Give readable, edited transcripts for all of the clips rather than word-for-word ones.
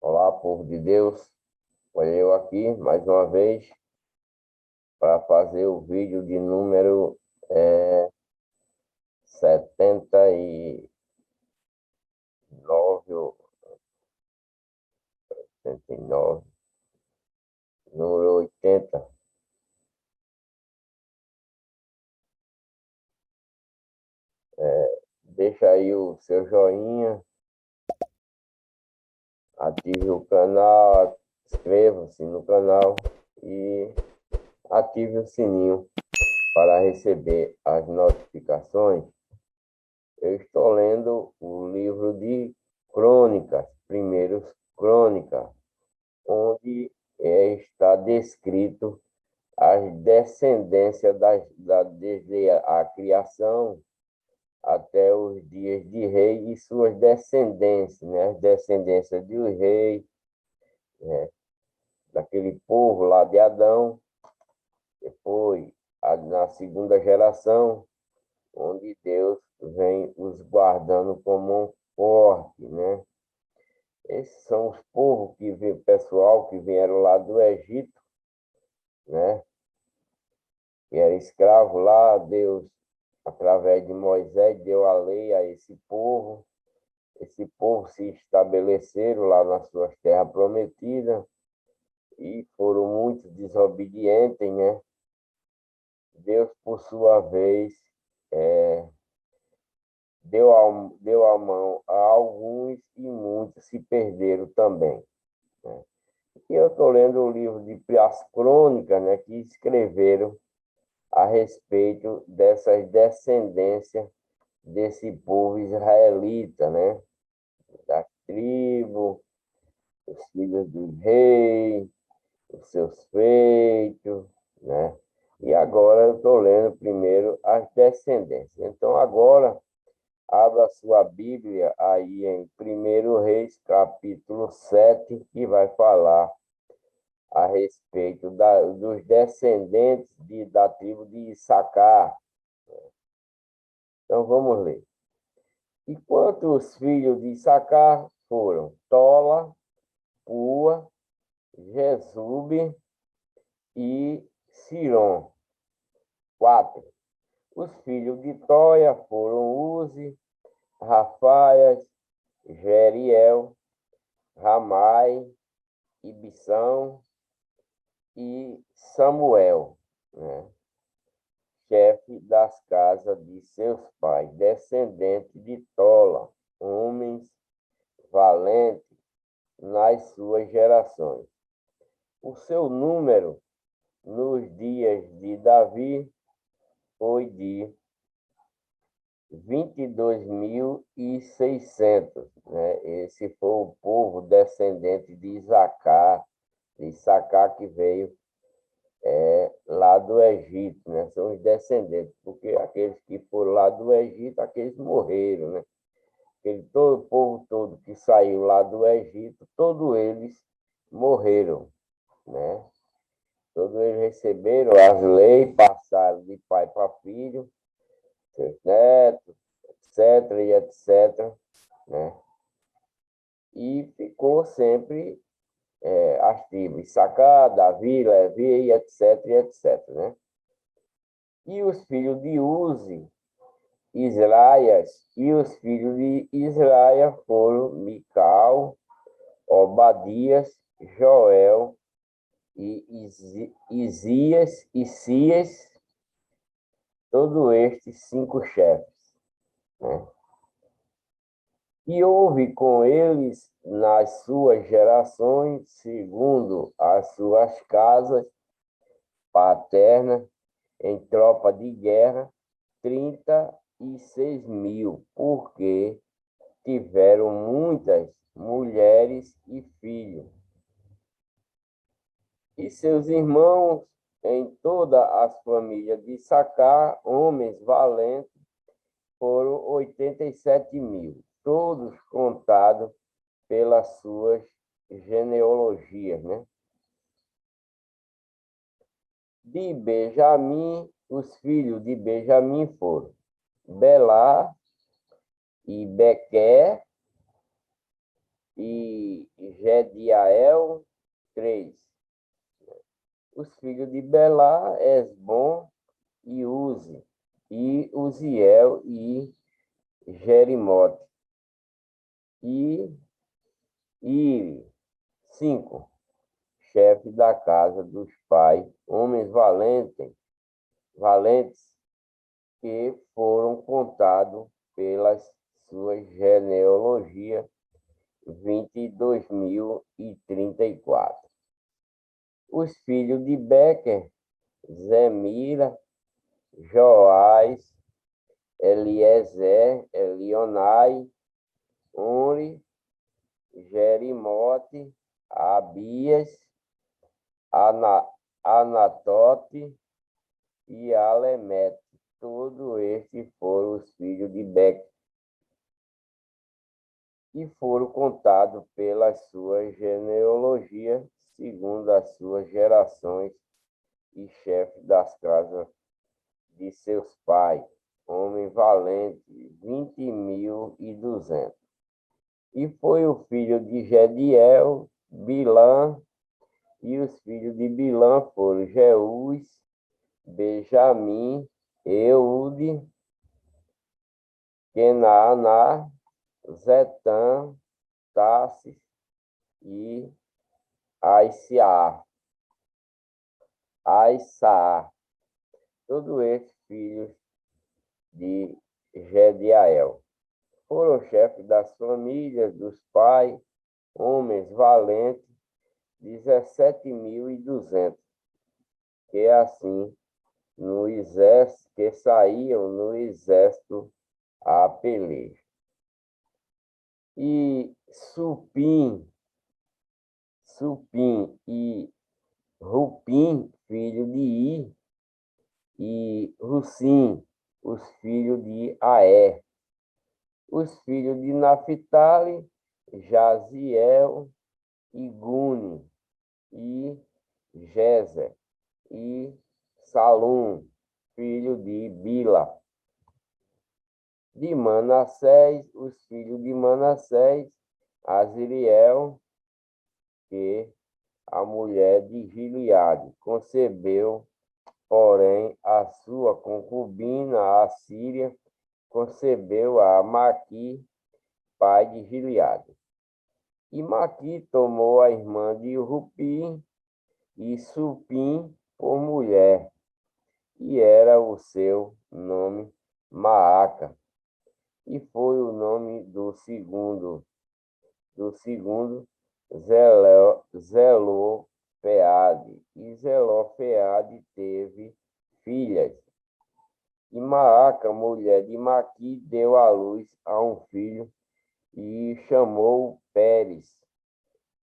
Olá, povo de Deus. Olha eu aqui mais uma vez para fazer o vídeo de número 79, 79, número 80. Deixa aí o seu joinha, ative o canal, inscreva-se no canal e ative o sininho para receber as notificações. Eu estou lendo o livro de Crônicas, Primeiros Crônicas, onde está descrito as descendências desde a criação até os dias de rei e suas descendências, né? As descendências do rei, né? Daquele povo lá de Adão, depois na segunda geração, onde Deus vem os guardando como um forte, né? Esses são os povos que vem, pessoal que vieram lá do Egito, né? Que era escravo lá, Deus, através de Moisés, deu a lei a esse povo. Esse povo se estabeleceram lá nas suas terras prometidas e foram muito desobedientes, né? Deus, por sua vez, deu a mão a alguns e muitos se perderam também, né? E eu estou lendo o livro de as crônicas, né, que escreveram a respeito dessas descendências desse povo israelita, né? Da tribo, os filhos do rei, os seus feitos, né? E agora eu estou lendo primeiro as descendências. Então, agora, abra sua Bíblia aí em 1 Reis, capítulo 7, que vai falar a respeito dos descendentes da tribo de Issacar. Então, vamos ler. E quantos filhos de Issacar foram? Tola, Pua, Jesube e Siron. 4. Os filhos de Toia foram Uzi, Rafaias, Jeriel, Ramai, Ibição e Samuel, né? Chefe das casas de seus pais, descendente de Tola, homens valentes nas suas gerações. O seu número nos dias de Davi foi de 22.600, né? Esse foi o povo descendente de Issacar que veio lá do Egito, né? São os descendentes, porque aqueles que foram lá do Egito, aqueles morreram, né? O povo todo que saiu lá do Egito, todos eles morreram, né? Todos eles receberam as leis, passaram de pai para filho, seus netos, etc, e etc, né? E ficou sempre as tribos, Issacar, Davi, Levi, etc, e etc, né? E os filhos de Uzi, Israias, e os filhos de Israel foram Mical, Obadias, Joel e Isias e Cias, todos estes 5 chefes, né? E houve com eles nas suas gerações, segundo as suas casas paternas, em tropa de guerra, 36.000, porque tiveram muitas mulheres e filhos. E seus irmãos, em todas as famílias de Issacar, homens valentes, foram 87.000, todos contados pelas suas genealogias, né? De Benjamim, os filhos de Benjamim foram Belá e Bequer e Gediael, 3. Os filhos de Belá, Esbom e Uzi, e Uziel e Jerimote, e Iri, 5. Chefe da casa dos pais, homens valentes que foram contados pelas suas genealogias, 22.034. Os filhos de Becker, Zemira, Joás, Eliezer, Elionai, Uri, Jerimote, Abias, Anatote e Alemete. Todos estes foram os filhos de Becker e foram contados pelas suas genealogias, segundo as suas gerações, e chefes das casas de seus pais, homem valente, 20.200. E foi o filho de Gediel, Bilã, e os filhos de Bilã foram Jeús, Benjamim, Eude, Kenaaná, Zetã, Tassis e Aissaá. Todos esses filhos de Gediael foram chefes das famílias dos pais, homens valentes, 17.200, que assim no exército, que saíam no exército a peleja. E Supim e Rupim, filho de Ir, e Russim, os filhos de Aé. Os filhos de Naphtali, Jaziel, e Guni, e Jezer, e Salum, filho de Bila. De Manassés, os filhos de Manassés, Azriel, que a mulher de Gileade concebeu, porém a sua concubina, a Síria, concebeu a Maqui, pai de Gileade. E Maqui tomou a irmã de Rupim e Supim por mulher, e era o seu nome Maaca, e foi o nome do segundo Zelofeade, e Zelofeade teve filhas. E Maaca, mulher de Maqui, deu à luz a um filho e chamou Pérez.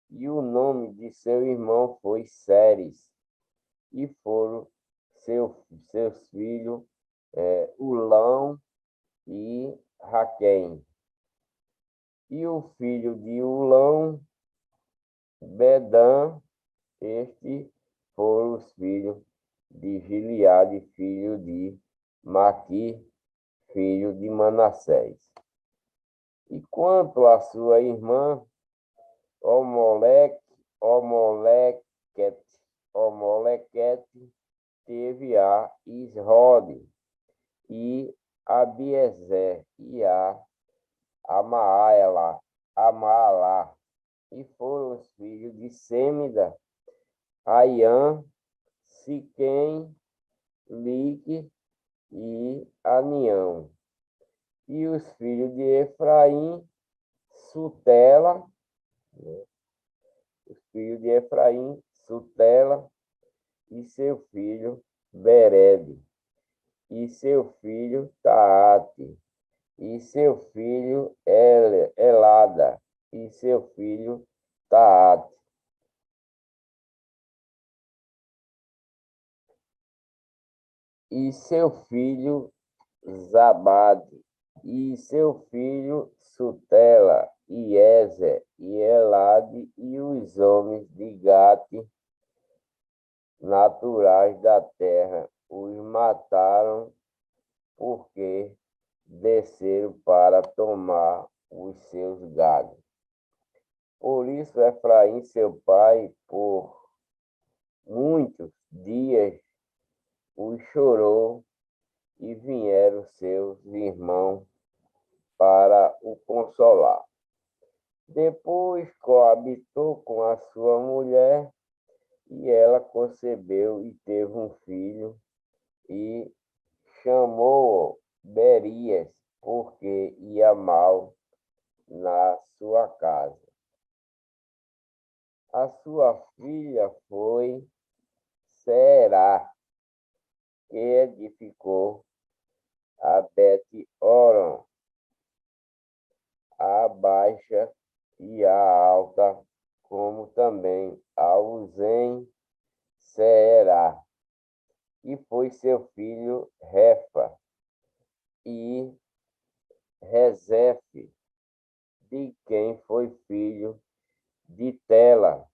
E o nome de seu irmão foi Séres. E foram seus filhos Ulão e Raquém. E o filho de Ulão, Bedã. Estes foram os filhos de Gileade, filho de Maqui, filho de Manassés. E quanto à sua irmã, Omolequete teve a Isrode e Abiezer e a Amaalá, e foram os filhos de Sêmida, Aiã, Siquém, Lique e Anião. E os filhos de Efraim, Sutela, e seu filho Berede, e seu filho Taate, e seu filho Elada, e seu filho Taate. E seu filho Zabade, e seu filho Sutela, e Ezer, e Elade, e os homens de Gate, naturais da terra, os mataram, porque desceram para tomar os seus gados. Por isso, Efraim, seu pai, por muitos dias o chorou e vieram seus irmãos para o consolar. Depois coabitou com a sua mulher e ela concebeu e teve um filho e chamou-o Berias, porque ia mal na sua casa. A sua filha foi Será, que edificou a Bet-Horon, a baixa e a alta, como também a Uzen-Seerá, e foi seu filho Refa e Rezefe, de quem foi filho de Tela,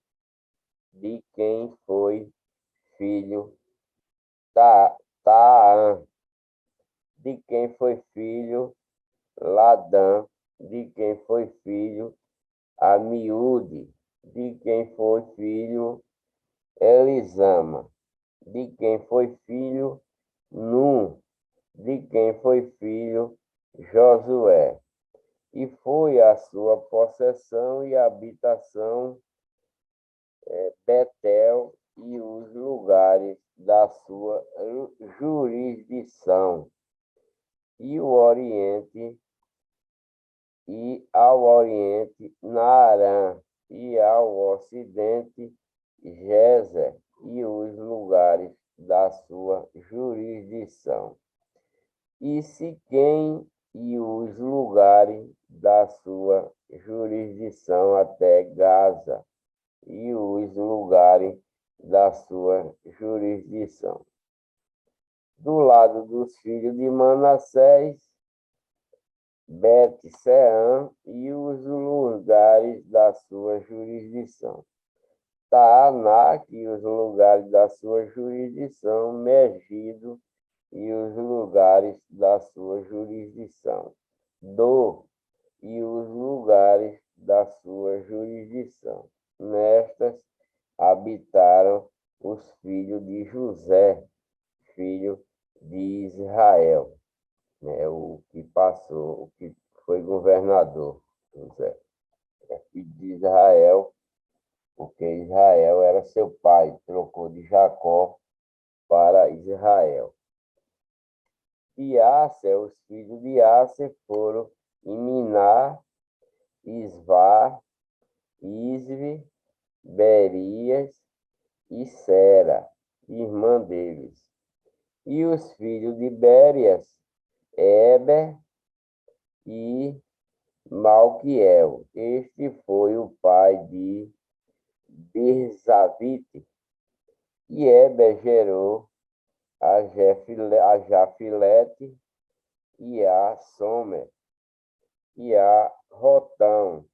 de quem foi filho Taã, de quem foi filho Ladã, de quem foi filho Amiúde, de quem foi filho Elisama, de quem foi filho Num, de quem foi filho Josué. E foi a sua possessão e habitação Betel e os lugares da sua jurisdição, e o Oriente, e ao Oriente Naarã, e ao Ocidente Gezer, e os lugares da sua jurisdição, e Siquém e os lugares da sua jurisdição até Gaza, e os lugares da sua jurisdição. Do lado dos filhos de Manassés, Bet-Seã e os lugares da sua jurisdição. Taanak e os lugares da sua jurisdição. Megido e os lugares da sua jurisdição. Do e os lugares da sua jurisdição. Nestas habitaram os filhos de José, filho de Israel, né? O que passou, o que foi governador, José. É filho de Israel, porque Israel era seu pai, trocou de Jacó para Israel. De Asser, os filhos de Asser foram Iminá, Isvá, Isve, Berias e Sera, irmã deles. E os filhos de Berias, Eber e Malquiel. Este foi o pai de Birzavite. E Eber gerou a Jafilete e a Somer, e a Rotão,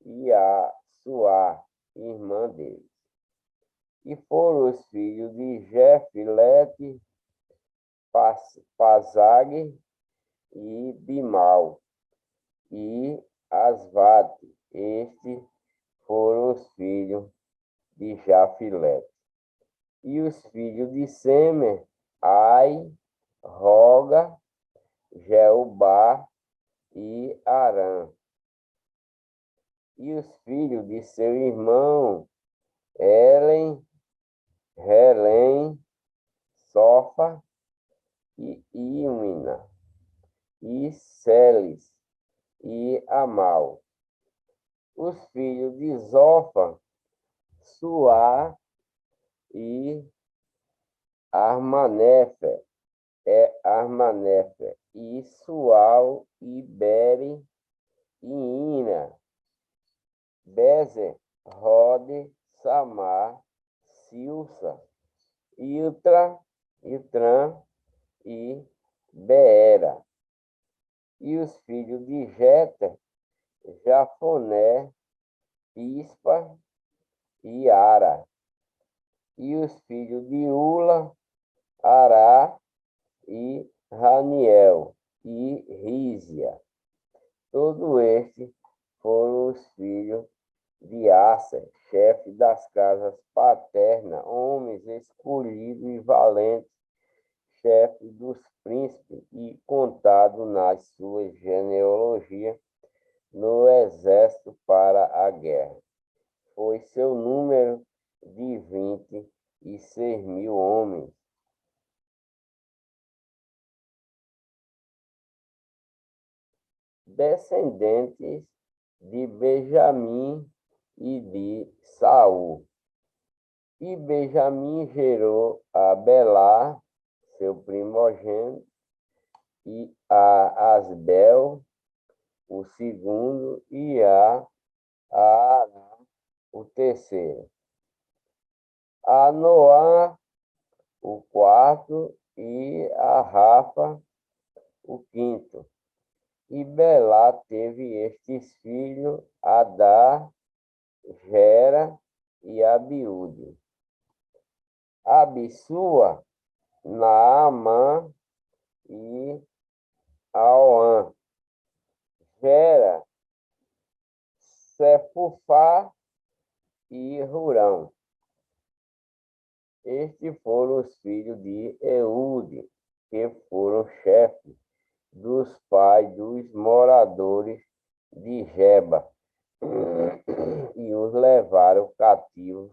e a Suá, irmã deles. E foram os filhos de Jefilete, Pazag e Bimal, e Asvate. Estes foram os filhos de Jafilete. E os filhos de Semer, Ai, Roga, Jeubá e Arã. E os filhos de seu irmão, Helen, Helém, Sofa e Imina, e Celes e Amal. Os filhos de Zofa, Suá e Armanefer, Armanefer, e Sual e Bere e Ina, Bezer, Rode, Samar, Silsa, Iltran e Beera. E os filhos de Jeter, Jafoné, Ispa e Ara. E os filhos de Ula, Ará e Raniel e Rízia. Todos estes foram os filhos de Acer, chefe das casas paternas, homens escolhidos e valentes, chefe dos príncipes e contado nas suas genealogias no exército para a guerra. Foi seu número de 26.000 homens. Descendentes de Benjamim e de Saul. E Benjamim gerou a Belá, seu primogênito, e a Asbel, o segundo, e a Ará, o terceiro. A Noá, o quarto, e a Rafa, o quinto. E Belá teve estes filhos, Adá, Gera e Abiúde. Abissua, Naamã e Aoã. Gera, Sefufá e Hurão. Estes foram os filhos de Eude, que foram chefes dos pais dos moradores de Geba, e os levaram cativos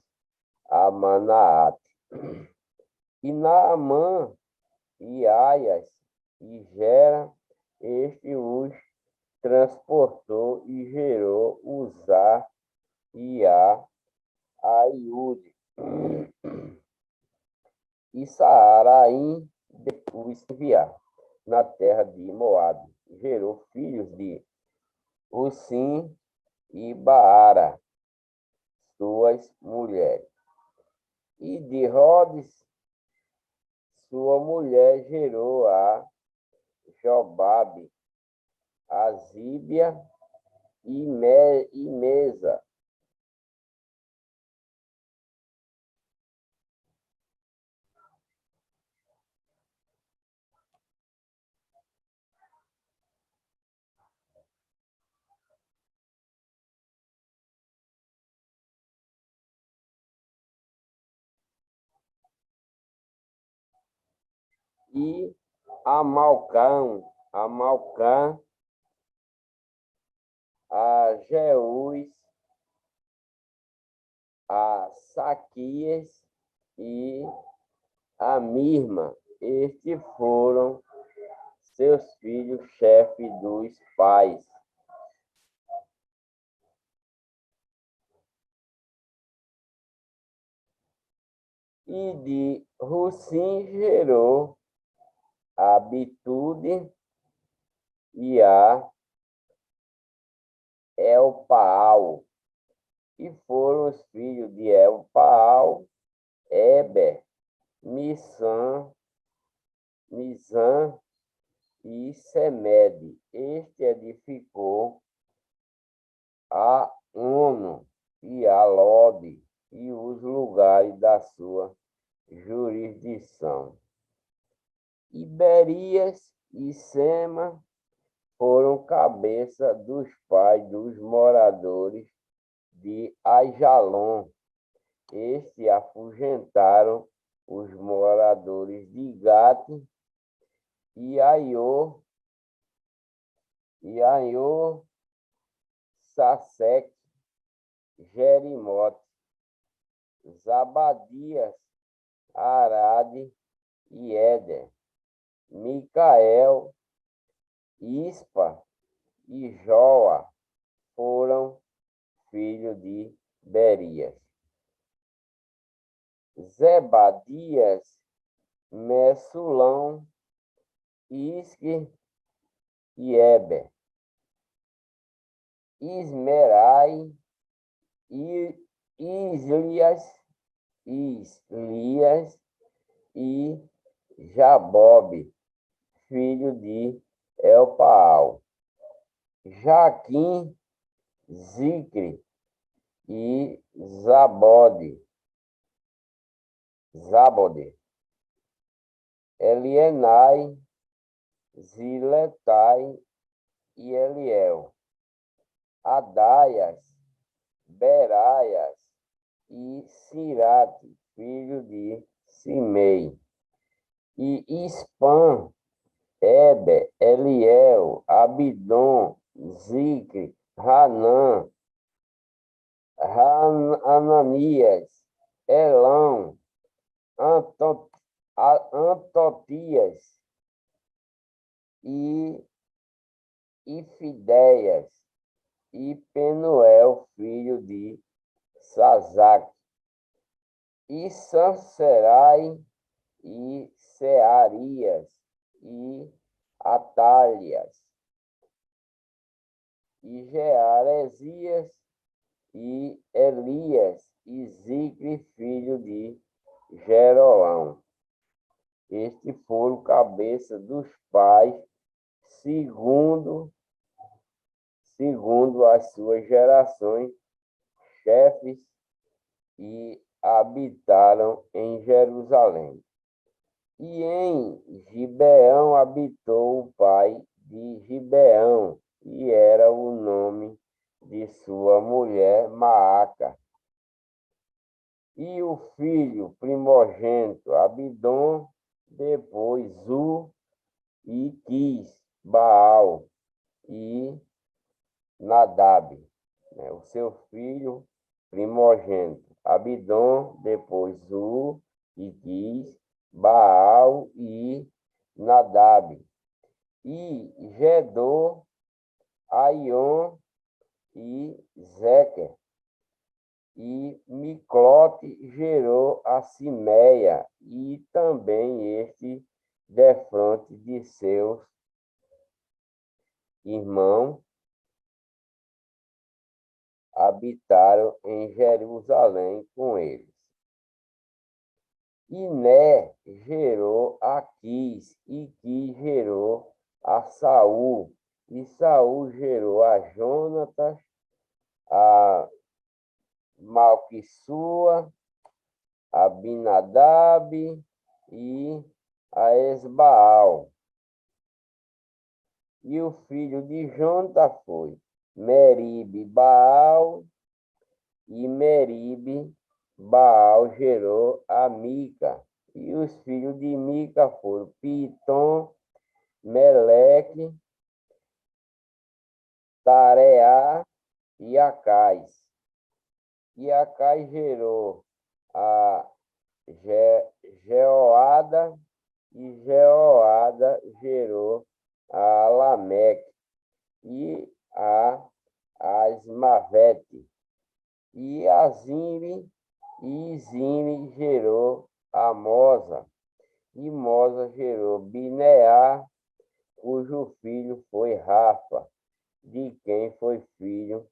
a Manaate. E Naamã e Aias e Gera, este os transportou e gerou Uzá e a Aiude. E Saaraim depois enviar na terra de Moabe. Gerou filhos de Usim e Baara, suas mulheres. E de Rodes, sua mulher, gerou a Jobabe, a Zíbia e Mesa. E Amalcã, a Jeús, a Saquias e a Mirma. Estes foram seus filhos, chefes dos pais. E de Russim gerou a Bitude e a Elpaal. E foram os filhos de Elpaal, Eber, Mizan e Semede. Este edificou a Ono e a Lode e os lugares da sua jurisdição. Iberias e Sema foram cabeça dos pais dos moradores de Aijalon. Estes afugentaram os moradores de Gate e Aiô, Sasek, Jerimote, Zabadias, Arade e Éder, Micael, Ispa e Joa foram filhos de Berias. Zebadias, Messulão, Isque e Eber. Ismerai, Islias e Jabobe, filho de Elpaal. Jaquim, Zicre e Zabode. Elienai, Ziletai e Eliel. Adaias, Beraias e Sirate, filho de Simei, e Ispan, Eber, Eliel, Abidom, Zicre, Hanã, Ananias, Elão, Antotias e Ifideias, e Penuel, filho de Sazac, e Sanserai, e Searias, e Atálias, e Gearesias, e Elias, e Zicre, filho de Jeroão. Estes foram cabeça dos pais, segundo as suas gerações, chefes, e habitaram em Jerusalém. E em Gibeão habitou o pai de Gibeão, e era o nome de sua mulher Maaca. E o filho primogênito Abidom, depois Zu, e Quis, Baal e Nadab, né? O seu filho primogênito Abidom, depois Zu, e Quis, Baal e Nadab, e Gedor, Aion e Zequer, e Miclote gerou a Simeia, e também este defronte de seus irmãos habitaram em Jerusalém com eles. E Né gerou a Quis, e Quis gerou a Saul, e Saul gerou a Jonatas, a Malquissua, a Abinadab e a Esbaal. E o filho de Jonatas foi Meribe Baal, e Meribe Baal gerou a Mica. E os filhos de Mica foram Pitom, Meleque, Tareá e Acais. E Acais gerou a Jeoada, e Jeoada gerou a Lameque e a Asmavete. E Azime e Zime gerou a Mosa, e Mosa gerou Bineá, cujo filho foi Rafa, de quem foi filho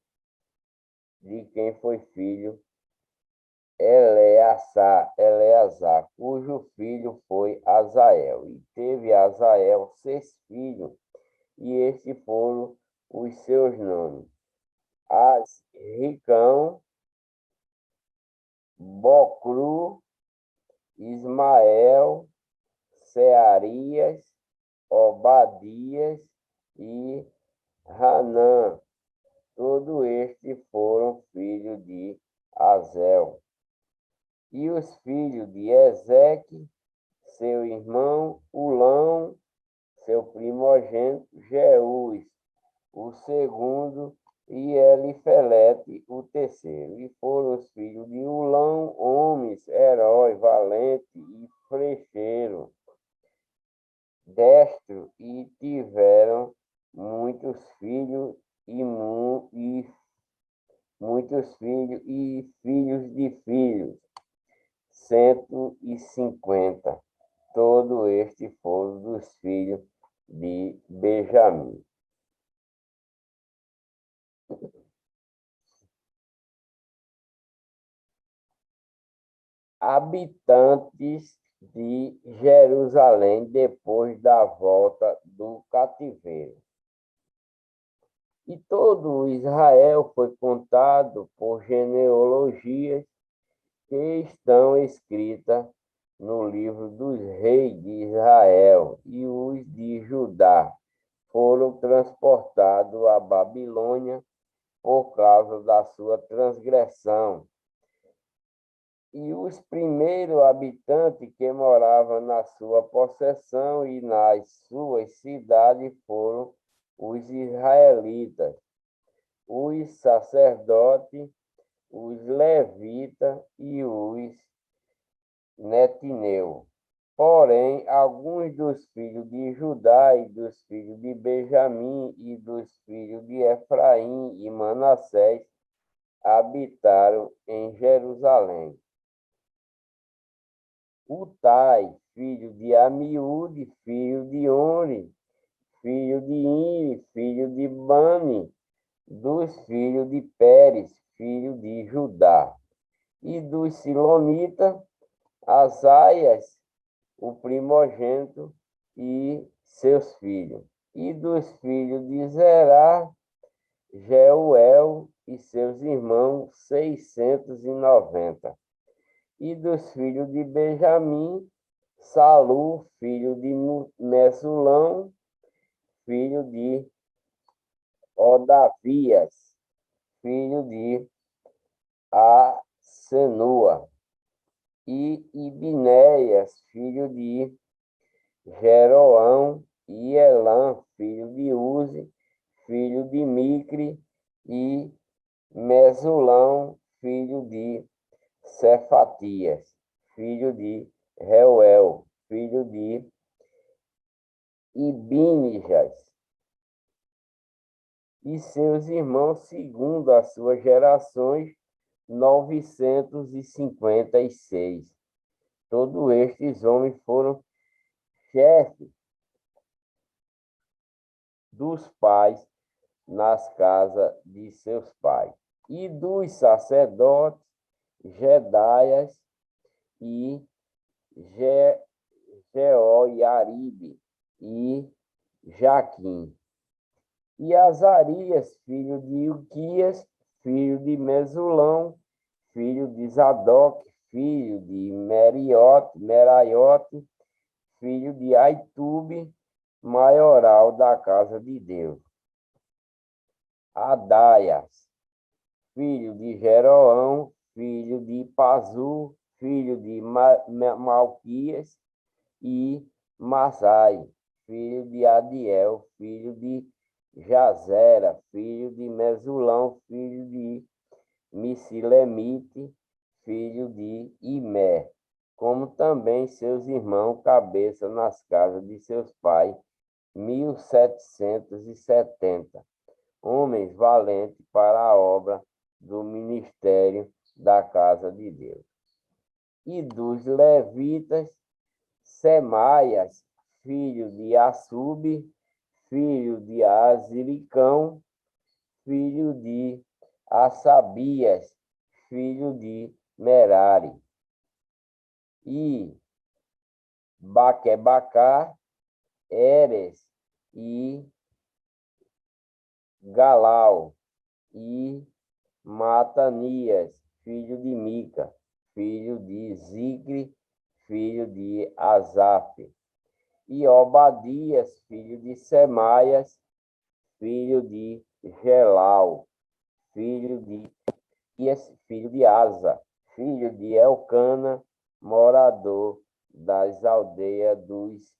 Eleazar, cujo filho foi Azael. E teve Azael 6 filhos, e estes foram os seus nomes: Ricão, Bocru, Ismael, Searias, Obadias e Hanã. Todos estes foram filhos de Azel. E os filhos de Ezeque, seu irmão, Ulão, seu primogênito, Jeús, o segundo, e Elifelete, o terceiro. E foram os filhos de Ulão, homens, herói, valente e flecheiro, destro, e tiveram muitos filhos e filhos de filhos, 150. Todos estes foram dos filhos de Benjamim. Habitantes de Jerusalém depois da volta do cativeiro. E todo Israel foi contado por genealogias que estão escritas no livro dos reis de Israel, e os de Judá foram transportados à Babilônia por causa da sua transgressão. E os primeiros habitantes que moravam na sua possessão e nas suas cidades foram os israelitas, os sacerdotes, os levitas e os netineu. Porém, alguns dos filhos de Judá e dos filhos de Benjamim e dos filhos de Efraim e Manassés habitaram em Jerusalém. Utai, filho de Amiúde, filho de Oni, filho de Iri, filho de Bani, dos filhos de Pérez, filho de Judá, e dos Silonitas, Asaias, o primogênito, e seus filhos, e dos filhos de Zerá, Jeuel e seus irmãos, 690. E dos filhos de Benjamim, Salu, filho de Mesulão, filho de Odavias, filho de Asenua, e Ibinéias, filho de Jeroão, e Elã, filho de Uzi, filho de Micre, e Mesulão, filho de Cefatias, filho de Reuel, filho de Ibinijas, e seus irmãos, segundo as suas gerações, 956. Todos estes homens foram chefes dos pais nas casas de seus pais. E dos sacerdotes, Jedaias e Jeoiaribe e Jaquim. E Azarias, filho de Ilquias, filho de Mesulão, filho de Zadok, filho de Meraiote, filho de Aitube, maioral da casa de Deus. Adaias, filho de Jeroão, filho de Pazu, filho de Malquias, e Masai, filho de Adiel, filho de Jazera, filho de Mesulão, filho de Misilemite, filho de Imé, como também seus irmãos, cabeça nas casas de seus pais, 1770, homens valentes para a obra do ministério da casa de Deus. E dos levitas, Semaias, filho de Assube, filho de Aziricão, filho de Assabias, filho de Merari, e Baquebacá, Eres e Galau, e Matanias, filho de Mica, filho de Zicre, filho de Asaf, e Obadias, filho de Semaias, filho de Gelau, filho de Asa, filho de Elcana, morador das aldeias dos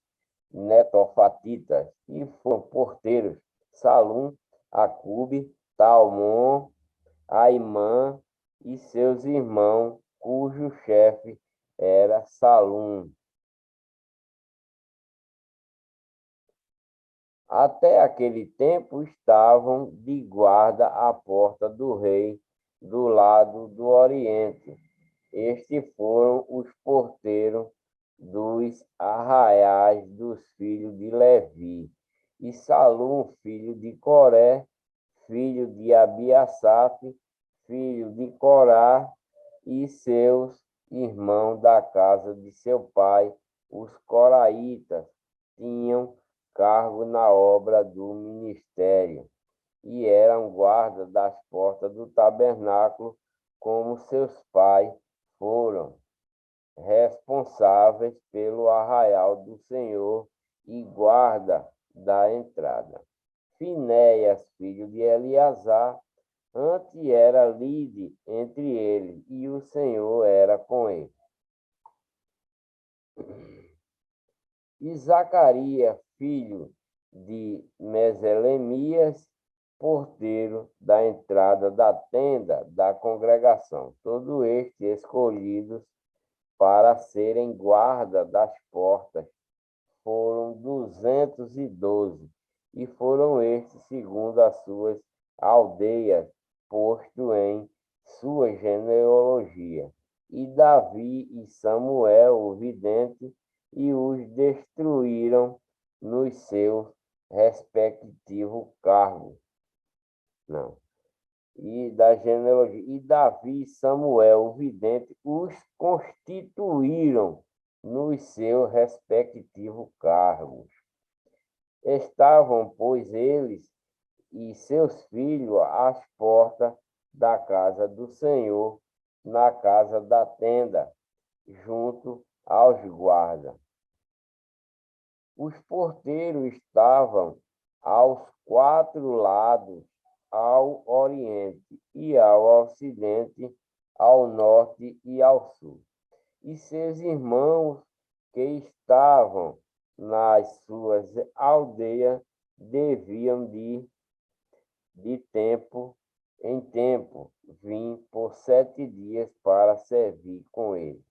Netofatitas, e foram porteiros Salum, Acube, Talmon, Aimã e seus irmãos, cujo chefe era Salum. Até aquele tempo estavam de guarda à porta do rei do lado do oriente. Estes foram os porteiros dos arraiais dos filhos de Levi. E Salum, filho de Coré, filho de Abiasaf, filho de Corá, e seus irmãos da casa de seu pai, os coraitas, tinham cargo na obra do ministério, e eram guardas das portas do tabernáculo, como seus pais foram responsáveis pelo arraial do Senhor e guarda da entrada. Finéias, filho de Eleazar, Antes era lide entre eles, e o Senhor era com ele. E Zacarias, filho de Meselemias, porteiro da entrada da tenda da congregação, todos estes escolhidos para serem guarda das portas, foram 212, e foram estes segundo as suas aldeias, posto em sua genealogia. E Davi e Samuel, o vidente, e os destruíram nos seus respectivos cargos. Não. E da genealogia. E Davi e Samuel, o vidente, os constituíram nos seus respectivos cargos. Estavam, pois, eles e seus filhos às portas da casa do Senhor, na casa da tenda, junto aos guardas. Os porteiros estavam aos 4 lados, ao oriente e ao ocidente, ao norte e ao sul. E seus irmãos que estavam nas suas aldeias deviam de tempo em tempo vir por 7 dias para servir com ele,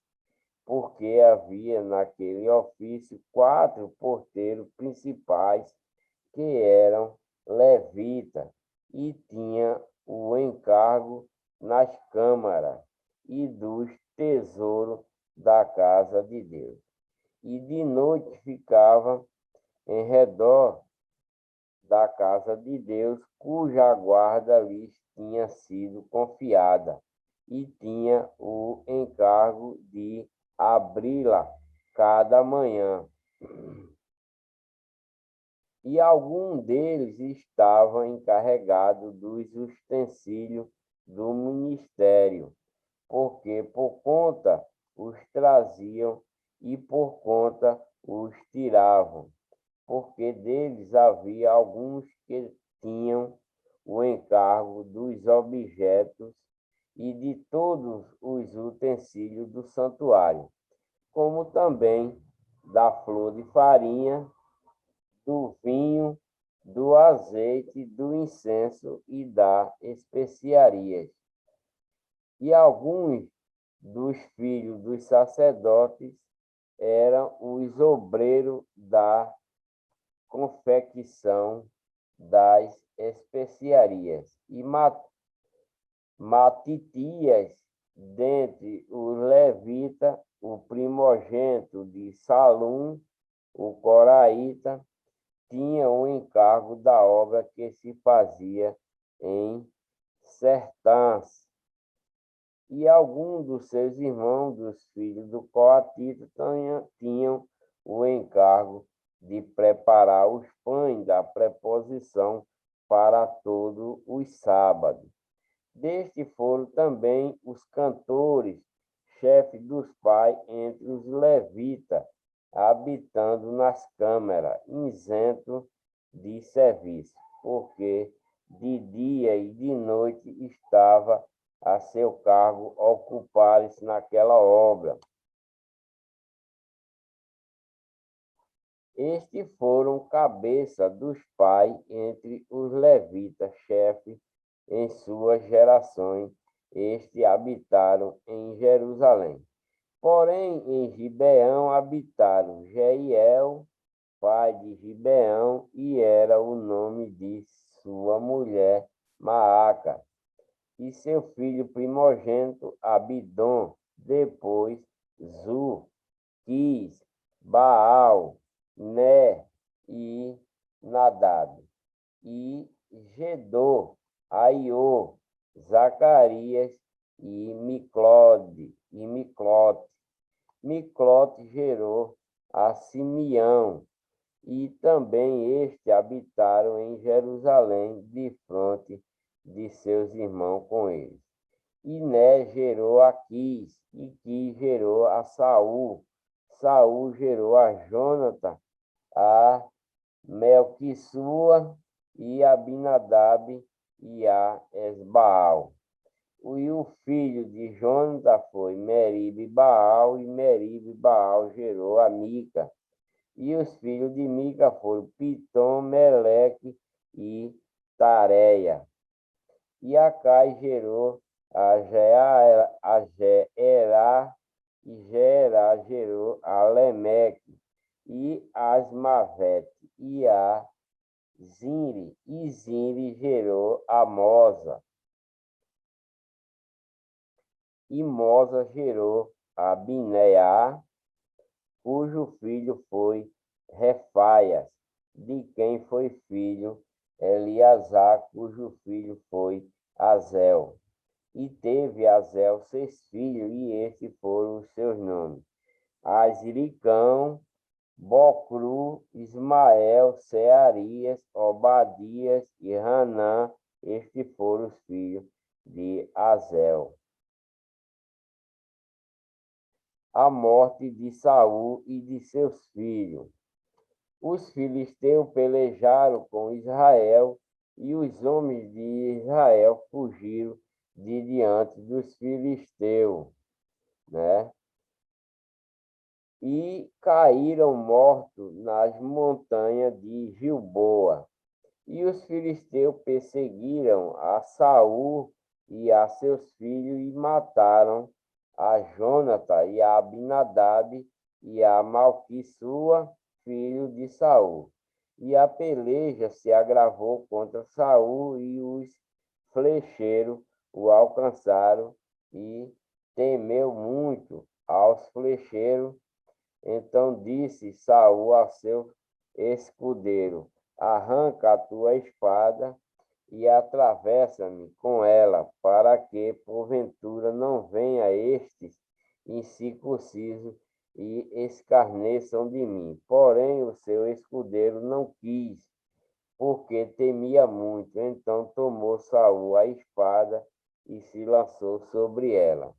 porque havia naquele ofício 4 porteiros principais que eram levitas e tinha o encargo nas câmaras e dos tesouros da casa de Deus. E de noite ficava em redor da casa de Deus, cuja guarda lhes tinha sido confiada, e tinha o encargo de abri-la cada manhã. E algum deles estava encarregado dos utensílios do ministério, porque por conta os traziam e por conta os tiravam, porque deles havia alguns que tinham o encargo dos objetos e de todos os utensílios do santuário, como também da flor de farinha, do vinho, do azeite, do incenso e das especiarias. E alguns dos filhos dos sacerdotes eram os obreiros da confecção das especiarias. E Matitias, dentre os levitas, o primogênito de Salum, o coraíta, tinha o encargo da obra que se fazia em sertãs. E alguns dos seus irmãos, dos filhos do coatita, tinham o encargo de preparar os pães da preposição para todos os sábados. Destes foram também os cantores, chefes dos pais entre os levitas, habitando nas câmaras, isento de serviço, porque de dia e de noite estava a seu cargo ocupar-se naquela obra. Estes foram cabeça dos pais entre os levitas, chefes em suas gerações. Estes habitaram em Jerusalém. Porém, em Gibeão habitaram Jeiel, pai de Gibeão, e era o nome de sua mulher Maaca, e seu filho primogênito Abidom, depois Zu, Quis, Baal, Né e Nadab, e Gedor, Aiô, Zacarias e Miclote. Miclote gerou a Simeão, e também este habitaram em Jerusalém, de fronte de seus irmãos com eles. E Né gerou a Quis, e Quis gerou a Saul. Saul gerou a Jonatã, a Melquissua e Abinadab, e a Esbaal. E o filho de Jonathan foi Meribe-Baal, e Meribe-Baal gerou a Mica. E os filhos de Mica foram Pitom, Meleque e Tareia. E Acai gerou a Geerá, e Geerá gerou a Lemeque, e Asmavete, e a Zinri, e Zinri gerou a Mosa, e Mosa gerou a Bineá, cujo filho foi Refaias, de quem foi filho Eleazar, cujo filho foi Azel. E teve Azel 6 filhos, e estes foram os seus nomes: Azricão, Bocru, Ismael, Searias, Obadias e Hanã. Estes foram os filhos de Azel. A morte de Saul e de seus filhos. Os filisteus pelejaram com Israel, e os homens de Israel fugiram de diante dos filisteus, né? E caíram mortos nas montanhas de Gilboa. E os filisteus perseguiram a Saul e a seus filhos e mataram a Jonatã e a Abinadab e a Malquissua, filho de Saul. E a peleja se agravou contra Saul, e os flecheiros o alcançaram, e temeu muito aos flecheiros. Então disse Saul a seu escudeiro: arranca a tua espada e atravessa-me com ela, para que, porventura, não venha estes incircuncisos e escarneçam de mim. Porém, o seu escudeiro não quis, porque temia muito. Então tomou Saul a espada e se lançou sobre ela.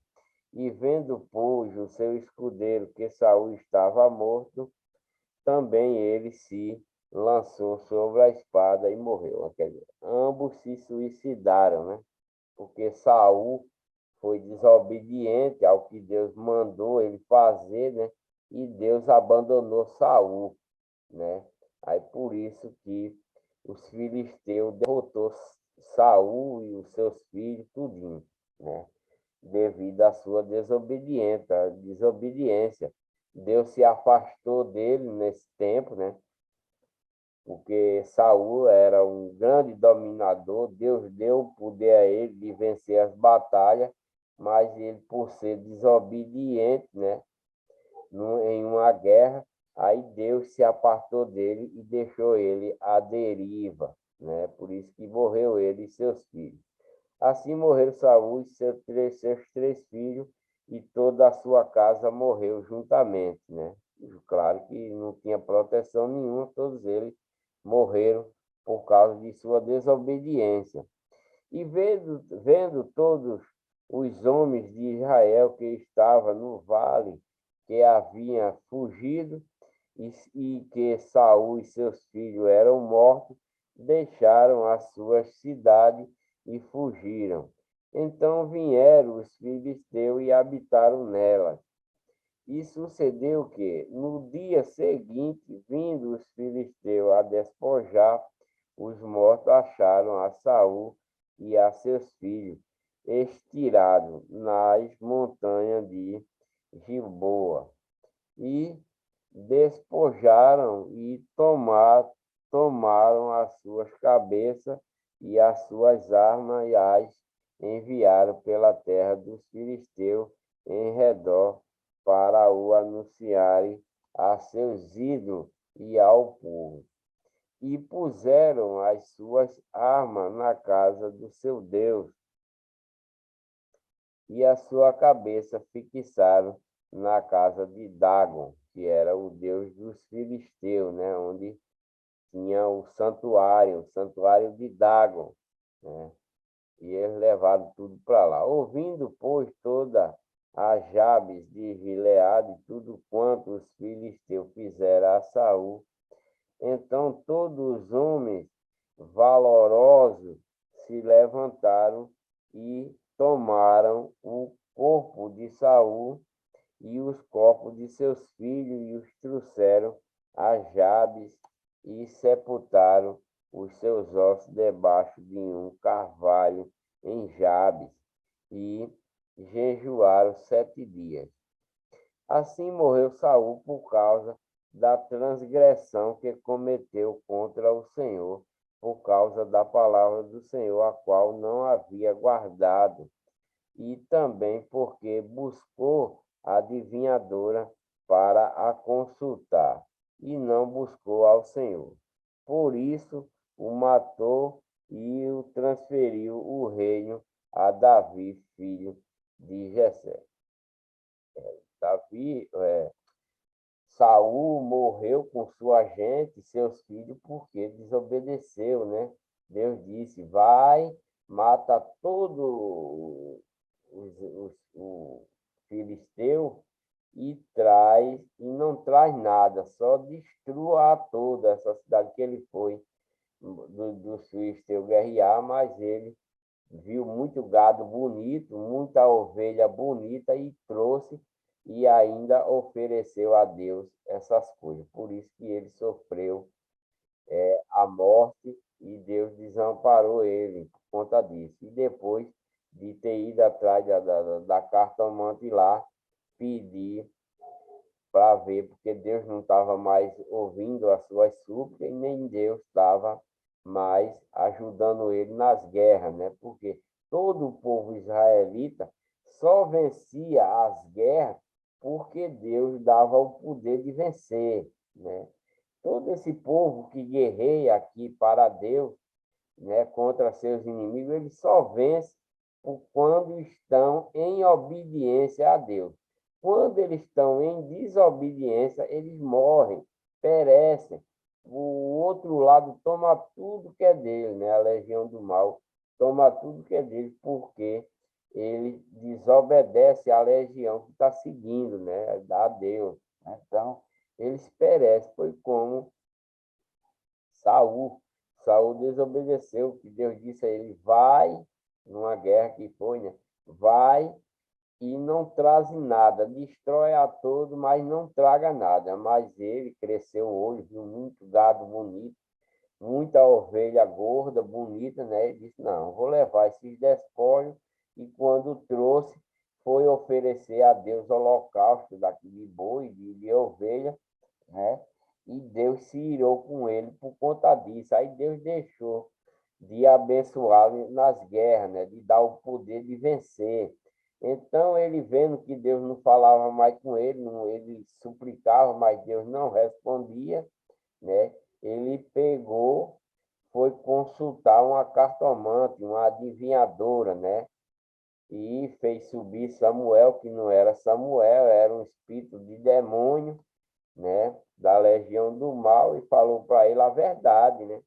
E vendo, pois, o seu escudeiro que Saul estava morto, também ele se lançou sobre a espada e morreu. Quer dizer, ambos se suicidaram, né? Porque Saul foi desobediente ao que Deus mandou ele fazer, né? E Deus abandonou Saul, né? Aí por isso que os filisteus derrotou Saul e os seus filhos, tudinho, né? Devido à sua desobediência. Deus se afastou dele nesse tempo, né? Porque Saul era um grande dominador, Deus deu o poder a ele de vencer as batalhas, mas ele, por ser desobediente, né, em uma guerra, aí Deus se apartou dele e deixou ele à deriva, né? Por isso que morreu ele e seus filhos. Assim morreram Saul e seus 3 filhos, e toda a sua casa morreu juntamente, né? Claro que não tinha proteção nenhuma, todos eles morreram por causa de sua desobediência. E vendo todos os homens de Israel que estavam no vale, que haviam fugido, e que Saul e seus filhos eram mortos, deixaram as suas cidades e fugiram. Então vieram os filisteus e habitaram nelas. E sucedeu que, no dia seguinte, vindo os filisteus a despojar, os mortos acharam a Saul e a seus filhos estirados nas montanhas de Gilboa. E despojaram e tomaram as suas cabeças e as suas armas, e as enviaram pela terra dos filisteus em redor, para o anunciarem a seus ídolos e ao povo. E puseram as suas armas na casa do seu Deus, e a sua cabeça fixaram na casa de Dagon, que era o deus dos filisteus, né? Onde tinha o santuário de Dagon, né? E eles levaram tudo para lá. Ouvindo, pois, toda a Jabes de Gileade, tudo quanto os filisteus fizeram a Saul, então todos os homens valorosos se levantaram e tomaram o corpo de Saul e os corpos de seus filhos e os trouxeram a Jabes e sepultaram os seus ossos debaixo de um carvalho em Jabes e jejuaram 7 dias. Assim morreu Saul por causa da transgressão que cometeu contra o Senhor, por causa da palavra do Senhor, a qual não havia guardado, e também porque buscou a adivinhadora para a consultar, e não buscou ao Senhor. Por isso o matou e o transferiu o reino a Davi, filho de Jessé. Saul morreu com sua gente, seus filhos, porque desobedeceu, né? Deus disse: vai, mata todo o filisteu e traz, e não traz nada, só destrua a toda essa cidade que ele foi dos filisteus guerrear, mas ele viu muito gado bonito, muita ovelha bonita e trouxe e ainda ofereceu a Deus essas coisas. Por isso que ele sofreu a morte e Deus desamparou ele por conta disso. E depois de ter ido atrás da cartomante lá, pedir para ver, porque Deus não estava mais ouvindo as suas súplicas e nem Deus estava mais ajudando ele nas guerras, né? Porque todo o povo israelita só vencia as guerras porque Deus dava o poder de vencer, né? Todo esse povo que guerreia aqui para Deus, né, contra seus inimigos, eles só vencem quando estão em obediência a Deus. Quando eles estão em desobediência, eles morrem, perecem. O outro lado toma tudo que é dele, né? A legião do mal toma tudo que é dele, porque ele desobedece à legião que está seguindo, né? A Deus. Então, eles perecem. Foi como Saul. Saul desobedeceu, que Deus disse a ele: vai, numa guerra que foi, né? Vai e não traz nada, destrói a todo, mas não traga nada. Mas ele cresceu o olho, viu muito gado bonito, muita ovelha gorda, bonita, né? E disse: não, vou levar esses despojos. E quando trouxe, foi oferecer a Deus holocausto daqui de boi, de ovelha, né? E Deus se irou com ele por conta disso. Aí Deus deixou de abençoá-lo nas guerras, né? De dar o poder de vencer. Então, ele vendo que Deus não falava mais com ele, não, ele suplicava, mas Deus não respondia, né? Ele pegou, foi consultar uma cartomante, uma adivinhadora, né? E fez subir Samuel, que não era Samuel, era um espírito de demônio, né? Da legião do mal, e falou para ele a verdade, né?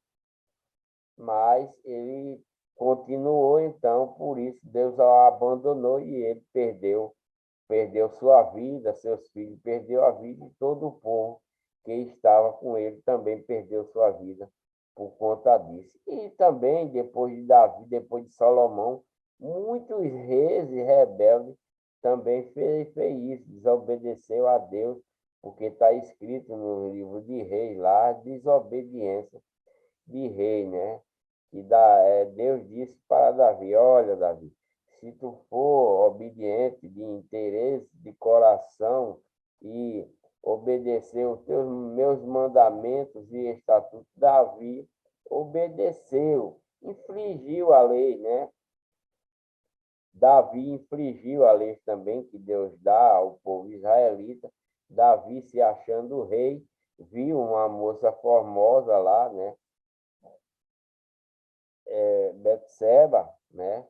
Mas ele continuou, então, por isso Deus o abandonou e ele perdeu sua vida, seus filhos perdeu a vida e todo o povo que estava com ele também perdeu sua vida por conta disso. E também, depois de Davi, depois de Salomão, muitos reis e rebeldes também fez isso, desobedeceu a Deus, porque está escrito no livro de Reis lá, desobediência de rei, né? Deus disse para Davi: olha, Davi, se tu for obediente de interesse, de coração e obedecer os meus mandamentos e estatutos, Davi obedeceu, infringiu a lei, né? Davi infringiu a lei também que Deus dá ao povo israelita. Davi, se achando rei, viu uma moça formosa lá, né? Betseba, né?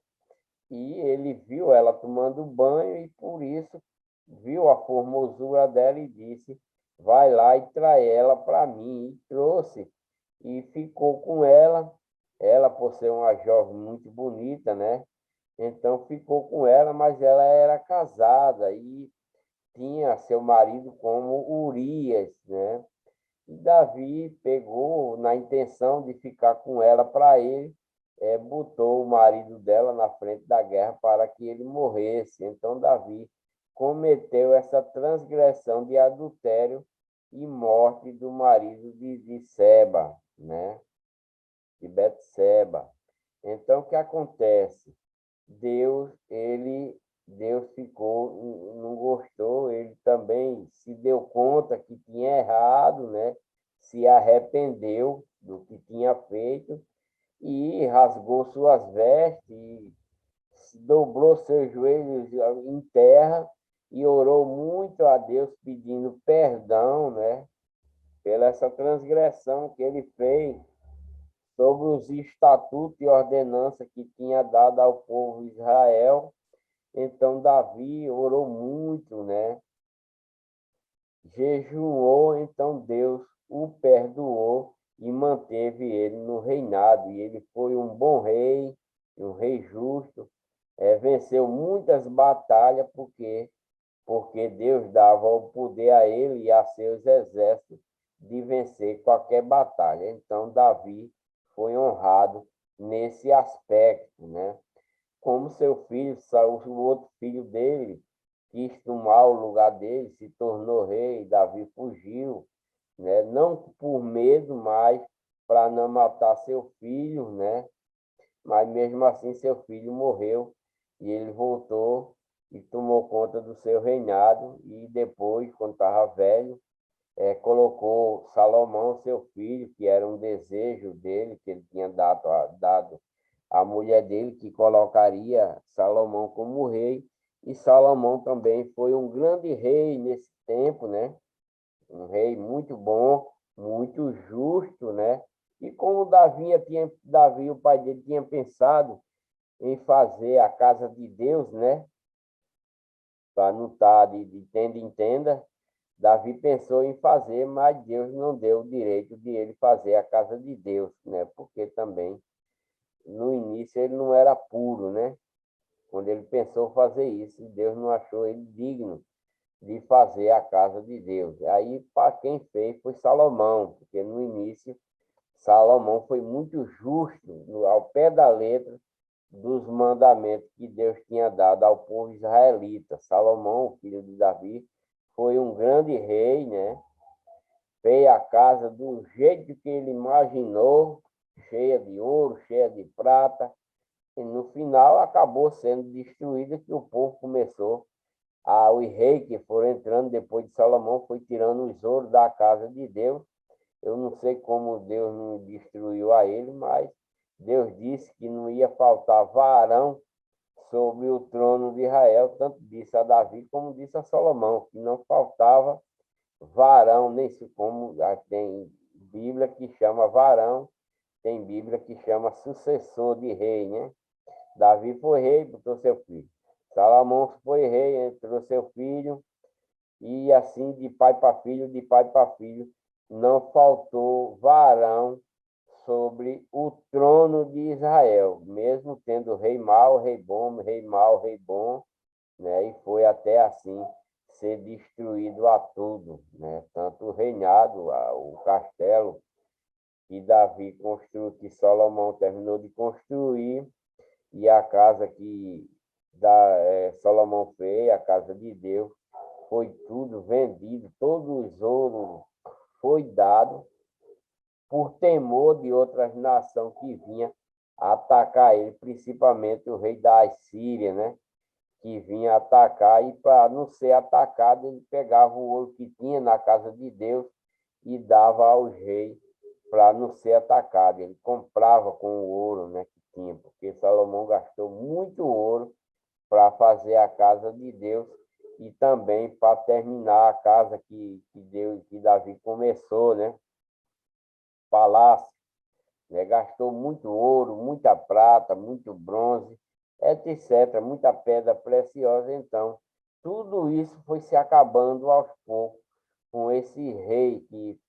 E ele viu ela tomando banho e por isso viu a formosura dela e disse: vai lá e traz ela para mim. E trouxe e ficou com ela. Ela, por ser uma jovem muito bonita, né? Então ficou com ela, mas ela era casada e tinha seu marido como Urias, né? E Davi pegou na intenção de ficar com ela para ele, botou o marido dela na frente da guerra para que ele morresse. Então, Davi cometeu essa transgressão de adultério e morte do marido de Seba, né? De Betseba. Então, o que acontece? Deus ficou, não gostou, ele também se deu conta que tinha errado, né? Se arrependeu do que tinha feito e rasgou suas vestes, e dobrou seus joelhos em terra e orou muito a Deus pedindo perdão, né? Pela essa transgressão que ele fez sobre os estatutos e ordenanças que tinha dado ao povo de Israel. Então, Davi orou muito, né? Jejuou, então Deus o perdoou e manteve ele no reinado. E ele foi um bom rei, um rei justo, venceu muitas batalhas, porque Deus dava o poder a ele e a seus exércitos de vencer qualquer batalha. Então, Davi foi honrado nesse aspecto, né? Como seu filho, o outro filho dele, quis tomar o lugar dele, se tornou rei, Davi fugiu, né? Não por medo, mas para não matar seu filho, né? Mas mesmo assim seu filho morreu e ele voltou e tomou conta do seu reinado e depois, quando estava velho, colocou Salomão, seu filho, que era um desejo dele, que ele tinha dado à mulher dele, que colocaria Salomão como rei, e Salomão também foi um grande rei nesse tempo, né? Um rei muito bom, muito justo, né? E como Davi, o pai dele, tinha pensado em fazer a casa de Deus, né? Para não estar de tenda em tenda, Davi pensou em fazer, mas Deus não deu o direito de ele fazer a casa de Deus, né? Porque também, no início, ele não era puro, né? Quando ele pensou fazer isso, Deus não achou ele digno de fazer a casa de Deus. Aí, para quem fez, foi Salomão, porque no início, Salomão foi muito justo, ao pé da letra, dos mandamentos que Deus tinha dado ao povo israelita. Salomão, filho de Davi, foi um grande rei, né? Fez a casa do jeito que ele imaginou, cheia de ouro, cheia de prata, e no final acabou sendo destruída, que o povo começou os reis que foram entrando depois de Salomão foi tirando os ouros da casa de Deus. Eu não sei como Deus não destruiu a ele, mas Deus disse que não ia faltar varão sobre o trono de Israel, tanto disse a Davi como disse a Salomão, que não faltava varão, nem se como tem Bíblia que chama varão, tem Bíblia que chama sucessor de rei, né? Davi foi rei, botou seu filho. Salomão foi rei, entrou seu filho, e assim de pai para filho, de pai para filho, não faltou varão sobre o trono de Israel, mesmo tendo rei mau, rei bom, rei mau, rei bom, né? E foi até assim ser destruído a tudo, né? Tanto o reinado, o castelo que Davi construiu, que Salomão terminou de construir, e a casa que Salomão fez, a casa de Deus, foi tudo vendido, todos os ouros foi dado por temor de outras nações que vinham atacar ele, principalmente o rei da Assíria, né? Que vinha atacar, e para não ser atacado, ele pegava o ouro que tinha na casa de Deus e dava aos reis para não ser atacado. Ele comprava com o ouro, né, que tinha, porque Salomão gastou muito ouro para fazer a casa de Deus e também para terminar a casa que Davi começou, né? Palácio, né? Gastou muito ouro, muita prata, muito bronze, etc., muita pedra preciosa. Então, tudo isso foi se acabando aos poucos com esse rei que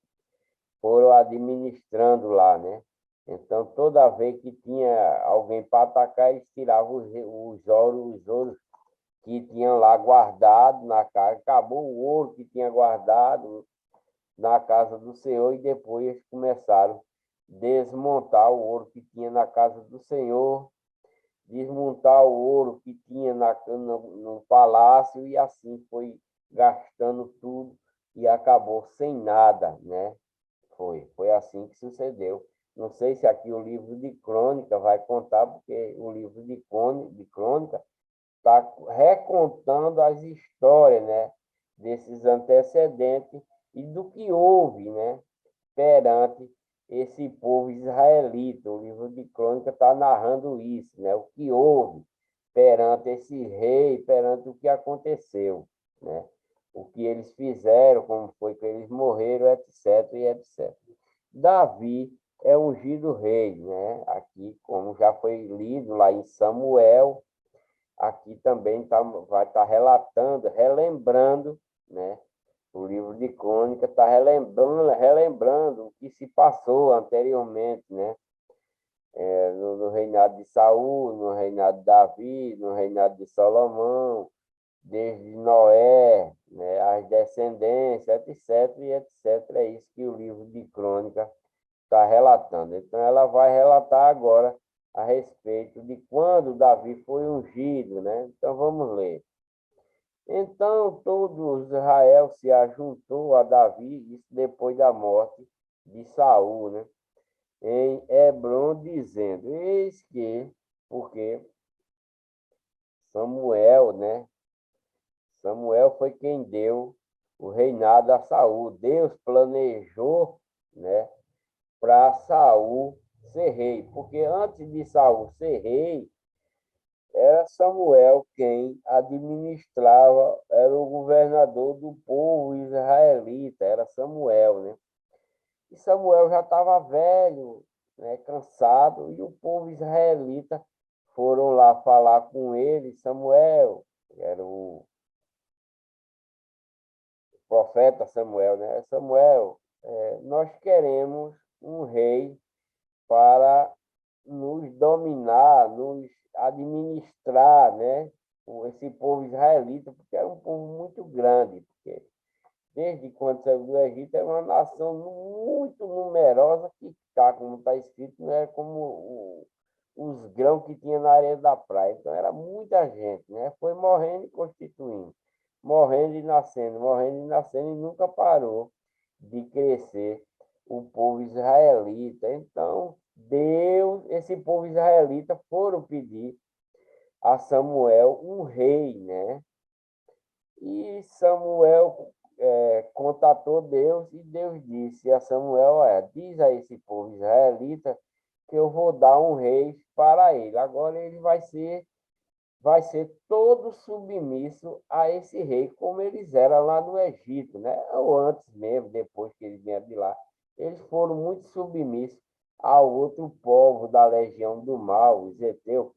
foram administrando lá, né? Então, toda vez que tinha alguém para atacar, eles tiravam os ouros que tinham lá guardado na casa, acabou o ouro que tinha guardado na casa do Senhor, e depois eles começaram desmontar o ouro que tinha na casa do Senhor, desmontar o ouro que tinha no palácio, e assim foi gastando tudo e acabou sem nada, né? Foi assim que sucedeu. Não sei se aqui o livro de crônica vai contar, porque o livro de crônica está recontando as histórias, né, desses antecedentes e do que houve, né, perante esse povo israelita. O livro de crônica está narrando isso, né, o que houve perante esse rei, perante o que aconteceu, né, o que eles fizeram, como foi que eles morreram, etc, e etc. Davi é ungido rei, né? Aqui, como já foi lido lá em Samuel, aqui também vai estar relatando, relembrando, né? O livro de crônica está relembrando o que se passou anteriormente, né? No reinado de Saul, no reinado de Davi, no reinado de Salomão, desde Noé, né? As descendências, etc, e etc. É isso que o livro de crônica está relatando. Então, ela vai relatar agora a respeito de quando Davi foi ungido, né? Então, vamos ler. Então, todo Israel se ajuntou a Davi, isso depois da morte de Saul, né? Em Hebrom, dizendo: Eis que, porque Samuel, né? Samuel foi quem deu o reinado a Saul. Deus planejou, né, para Saul ser rei, porque antes de Saul ser rei, era Samuel quem administrava, era o governador do povo israelita, era Samuel, né? E Samuel já estava velho, né, cansado, e o povo israelita foram lá falar com ele, Samuel, que era o profeta Samuel, né? Samuel, nós queremos um rei para nos dominar, nos administrar, né? Esse povo israelita, porque era um povo muito grande, porque desde quando saiu do Egito era uma nação muito numerosa que está, como está escrito, não é como os grãos que tinha na areia da praia. Então era muita gente, né? Foi morrendo e constituindo, morrendo e nascendo, e nunca parou de crescer o povo israelita. Então, Deus, esse povo israelita foram pedir a Samuel um rei, né? E Samuel contatou Deus, e Deus disse a Samuel: diz a esse povo israelita que eu vou dar um rei para ele. Agora ele vai ser todo submisso a esse rei, como eles eram lá no Egito, né? Ou antes mesmo, depois que eles vieram de lá. Eles foram muito submissos a outro povo da legião do mal, os Eteus,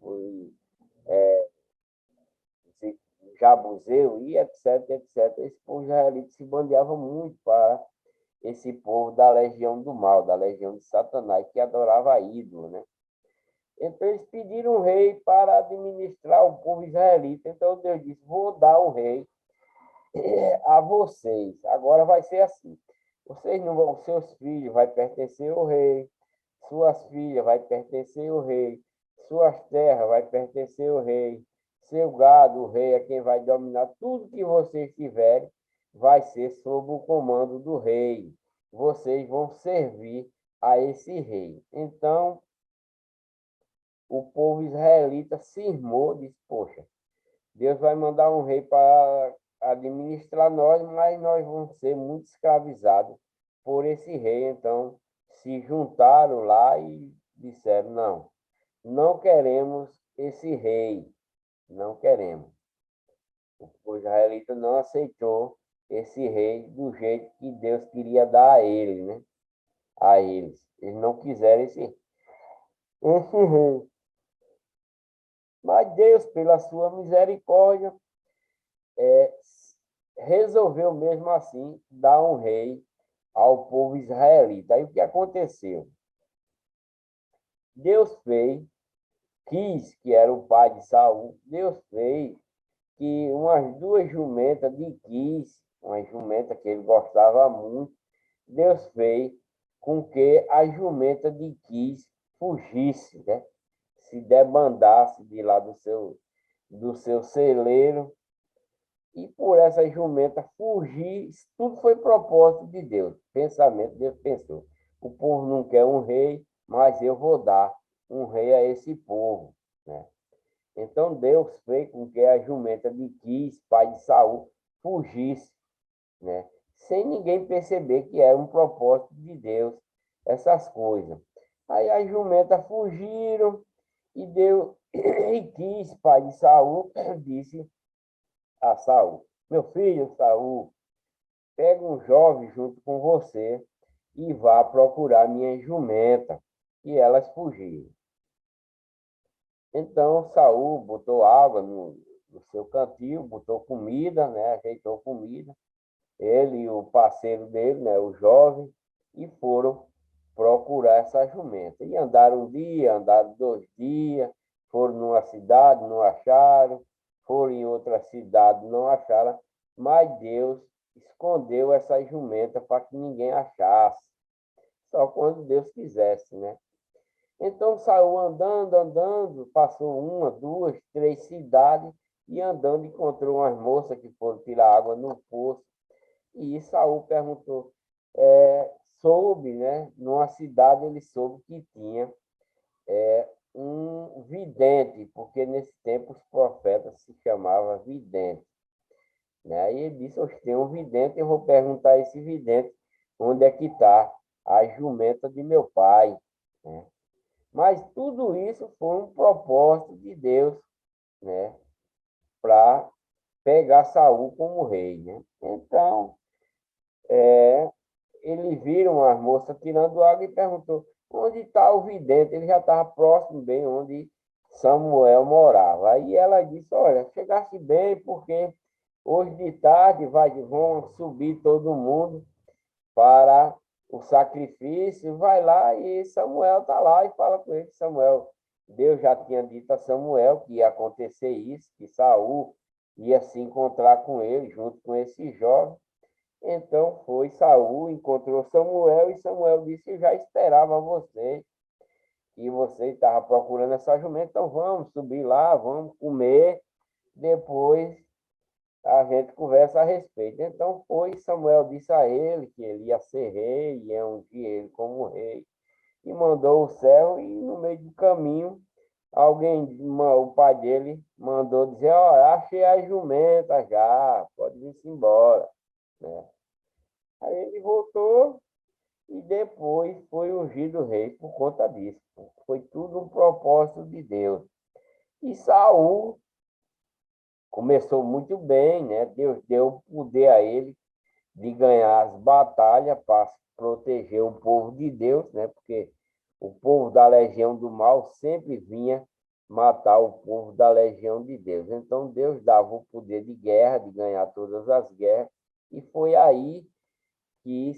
Jabuseu e etc, etc. Esse povo israelita se bandeava muito para esse povo da legião do mal, da legião de Satanás, que adorava ídolo, né? Então eles pediram um rei para administrar o povo israelita. Então Deus disse: vou dar um rei a vocês. Agora vai ser assim. Vocês não vão, seus filhos vai pertencer ao rei, suas filhas vai pertencer ao rei, suas terras vai pertencer ao rei, seu gado, o rei é quem vai dominar tudo que vocês tiverem, vai ser sob o comando do rei. Vocês vão servir a esse rei. Então, o povo israelita cismou, disse: poxa, Deus vai mandar um rei para administrar nós, mas nós vamos ser muito escravizados por esse rei. Então, se juntaram lá e disseram: não, não queremos esse rei, não queremos. O israelita não aceitou esse rei do jeito que Deus queria dar a ele, né? A eles. Eles não quiseram esse rei. Mas Deus, pela sua misericórdia, é, resolveu mesmo assim dar um rei ao povo israelita. Aí o que aconteceu? Deus fez, quis, que era o pai de Saul, Deus fez que umas duas jumentas de Quis, uma jumenta que ele gostava muito, Deus fez com que a jumenta de Quis fugisse, né? Se debandasse de lá do seu celeiro, e por essa jumenta fugir, isso tudo foi propósito de Deus, pensamento, Deus pensou, o povo não quer um rei, mas eu vou dar um rei a esse povo, né? Então Deus fez com que a jumenta de Quis, pai de Saul, fugisse, né? Sem ninguém perceber que era um propósito de Deus, essas coisas. Aí as jumentas fugiram e Deus, e Quis, pai de Saul, disse a Saul: meu filho Saul, pega um jovem junto com você e vá procurar minha jumenta. E elas fugiram. Então Saul botou água no seu cantil, botou comida, né? Ajeitou comida. Ele e o parceiro dele, né? O jovem, e foram procurar essa jumenta. E andaram um dia, andaram 2 dias, foram numa cidade, não acharam, foram em outra cidade, não acharam, mas Deus escondeu essa jumenta para que ninguém achasse, só quando Deus quisesse, né? Então saiu andando, andando, passou 1, 2, 3 cidades, e andando encontrou umas moças que foram tirar água no poço. E Saul perguntou, soube, né? Numa cidade ele soube que tinha um vidente, porque nesse tempo os profetas se chamavam vidente, né? Aí ele disse, eu tenho um vidente, eu vou perguntar a esse vidente onde é que está a jumenta de meu pai, né? Mas tudo isso foi um propósito de Deus, né? Para pegar Saul como rei, né? Então, eles viram as moças tirando água e perguntou, onde está o vidente? Ele já estava próximo, bem onde Samuel morava. Aí ela disse, olha, chegasse bem, porque hoje de tarde vão subir todo mundo para o sacrifício, vai lá e Samuel está lá e fala com ele. Samuel, Deus já tinha dito a Samuel que ia acontecer isso, que Saul ia se encontrar com ele, junto com esse jovem. Então foi Saul, encontrou Samuel, e Samuel disse, eu já esperava você, e você estava procurando essa jumenta, então vamos subir lá, vamos comer, depois a gente conversa a respeito. Então foi, Samuel disse a ele que ele ia ser rei, ia ungir ele como rei, e mandou o céu, e no meio do caminho, o pai dele mandou dizer, ó, achei a jumenta já, pode vir embora, né? Aí ele voltou e depois foi ungido rei por conta disso. Foi tudo um propósito de Deus. E Saul começou muito bem, né? Deus deu poder a ele de ganhar as batalhas para proteger o povo de Deus, né? Porque o povo da legião do mal sempre vinha matar o povo da legião de Deus. Então Deus dava o poder de guerra, de ganhar todas as guerras, e foi aí que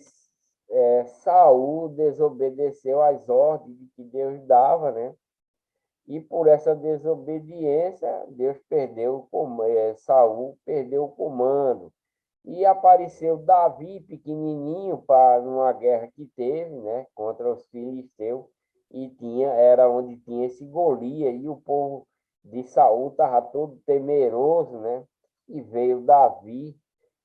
Saul desobedeceu às ordens que Deus dava, né? E por essa desobediência, Saul perdeu o comando. E apareceu Davi, pequenininho, para uma guerra que teve, né, contra os filisteus, e era onde tinha esse Golias, e o povo de Saul estava todo temeroso, né? E veio Davi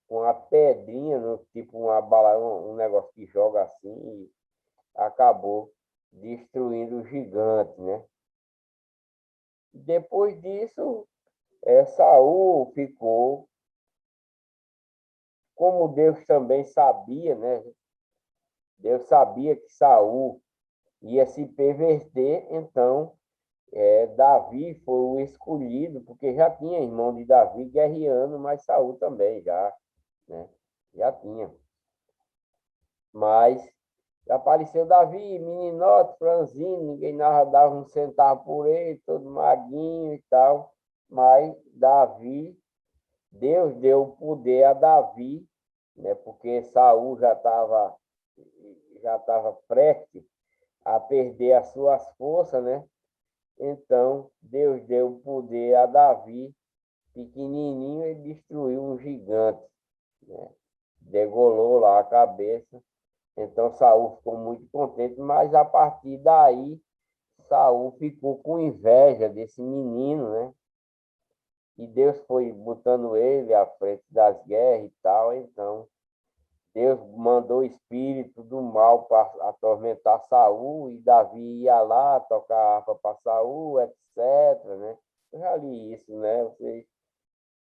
com a pedrinha, tipo uma bala, um negócio que joga assim, e acabou destruindo o gigante, né? Depois disso, Saul ficou, como Deus também sabia, né? Deus sabia que Saul ia se perverter, então Davi foi o escolhido, porque já tinha irmão de Davi guerreando, mas Saul também já, né? Já tinha. Mas apareceu Davi, meninote, franzino, ninguém dava um centavo por ele, todo maguinho e tal. Mas Deus deu o poder a Davi, né? Porque Saul já estava prestes a perder as suas forças, né? Então, Deus deu o poder a Davi, pequenininho, e destruiu um gigante, né? Degolou lá a cabeça. Então Saul ficou muito contente, mas a partir daí Saul ficou com inveja desse menino, né? E Deus foi botando ele à frente das guerras e tal, então Deus mandou o espírito do mal para atormentar Saul, e Davi ia lá tocar harpa para Saul, etc, né? Eu já li isso, né? Vocês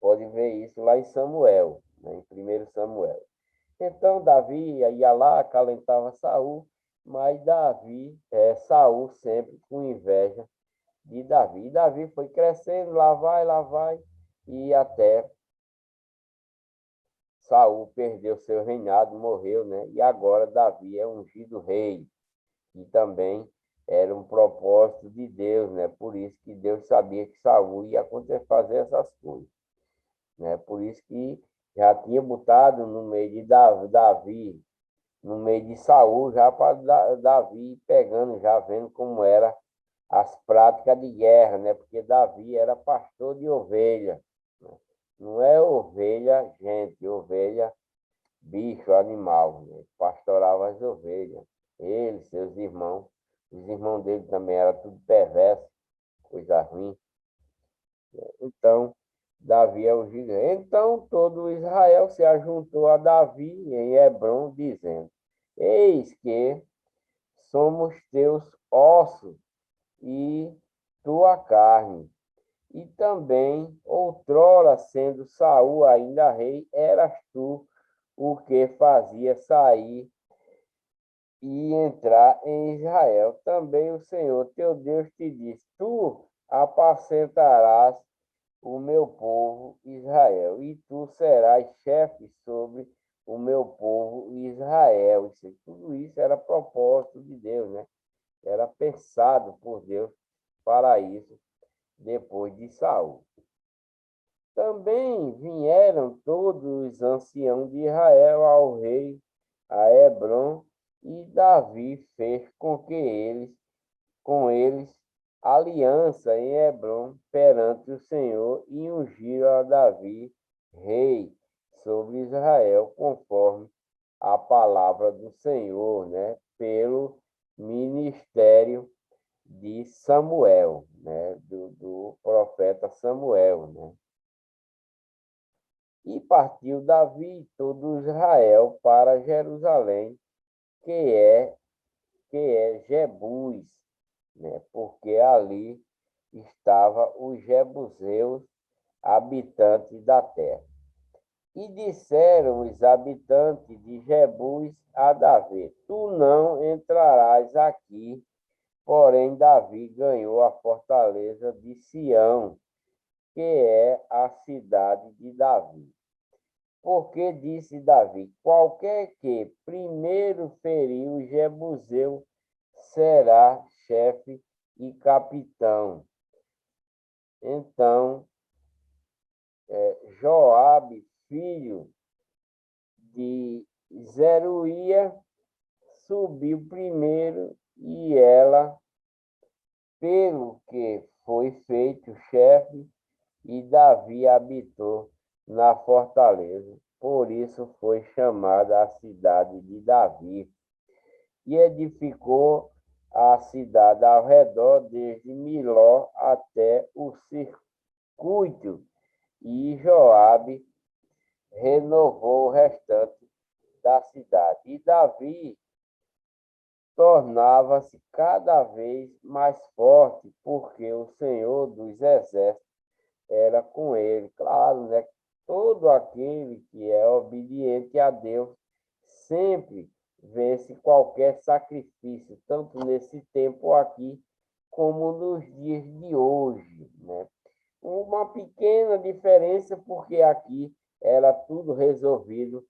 podem ver isso lá em Samuel, né? Em 1 Samuel. Então Davi ia lá, acalentava Saul, mas Saul sempre com inveja de Davi. E Davi foi crescendo, lá vai, e até Saul perdeu seu reinado, morreu, né? E agora Davi é ungido rei. E também era um propósito de Deus, né? Por isso que Deus sabia que Saul ia fazer essas coisas, né? Por isso que já tinha botado no meio de Davi, no meio de Saul, já para Davi pegando, já vendo como era as práticas de guerra, né? Porque Davi era pastor de ovelha, né? Não é ovelha, gente, ovelha, bicho, animal, né? Pastorava as ovelhas. Ele, seus irmãos, os irmãos dele também eram tudo perverso, coisa ruim. Então, Davi é o gigante. Então, todo Israel se ajuntou a Davi em Hebrom, dizendo: Eis que somos teus ossos e tua carne. E também, outrora, sendo Saul ainda rei, eras tu o que fazia sair e entrar em Israel. Também o Senhor teu Deus te disse: Tu apacentarás o meu povo Israel, e tu serás chefe sobre o meu povo Israel. Tudo isso era propósito de Deus, né? Era pensado por Deus para isso depois de Saul. Também vieram todos os anciãos de Israel ao rei, a Hebrom, e Davi fez com eles aliança em Hebrom perante o Senhor, e ungiram a Davi rei sobre Israel, conforme a palavra do Senhor, né? Pelo ministério de Samuel, né? Do profeta Samuel, né? E partiu Davi e todo Israel para Jerusalém, que é, Jebus, né? Porque ali estavam os jebuseus, habitantes da terra. E disseram os habitantes de Jebus a Davi: Tu não entrarás aqui. Porém, Davi ganhou a fortaleza de Sião, que é a cidade de Davi. Porque disse Davi: Qualquer que primeiro ferir o Jebuseu será chefe e capitão. Então, Joabe, filho de Zeruia, subiu primeiro, e ela, pelo que foi feito chefe, e Davi habitou na fortaleza. Por isso foi chamada a cidade de Davi. E edificou a cidade ao redor, desde Miló até o circuito, e Joabe renovou o restante da cidade. E Davi tornava-se cada vez mais forte, porque o Senhor dos Exércitos era com ele. Claro, né? Todo aquele que é obediente a Deus sempre vence qualquer sacrifício, tanto nesse tempo aqui como nos dias de hoje, né? Uma pequena diferença, porque aqui era tudo resolvido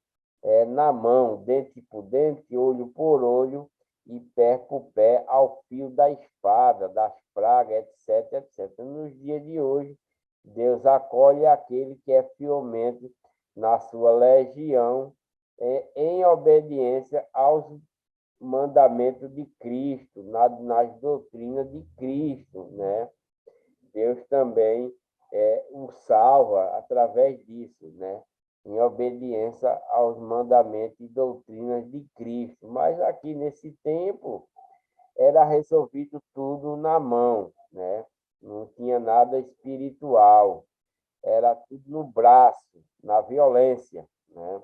na mão, dente por dente, olho por olho e pé por pé, ao fio da espada, das pragas, etc, etc. Nos dias de hoje, Deus acolhe aquele que é fielmente na sua legião, em obediência aos mandamentos de Cristo, nas doutrinas de Cristo, né? Deus também o salva através disso, né? em obediência aos mandamentos e doutrinas de Cristo. Mas aqui nesse tempo era resolvido tudo na mão, né? Não tinha nada espiritual, era tudo no braço, na violência, né?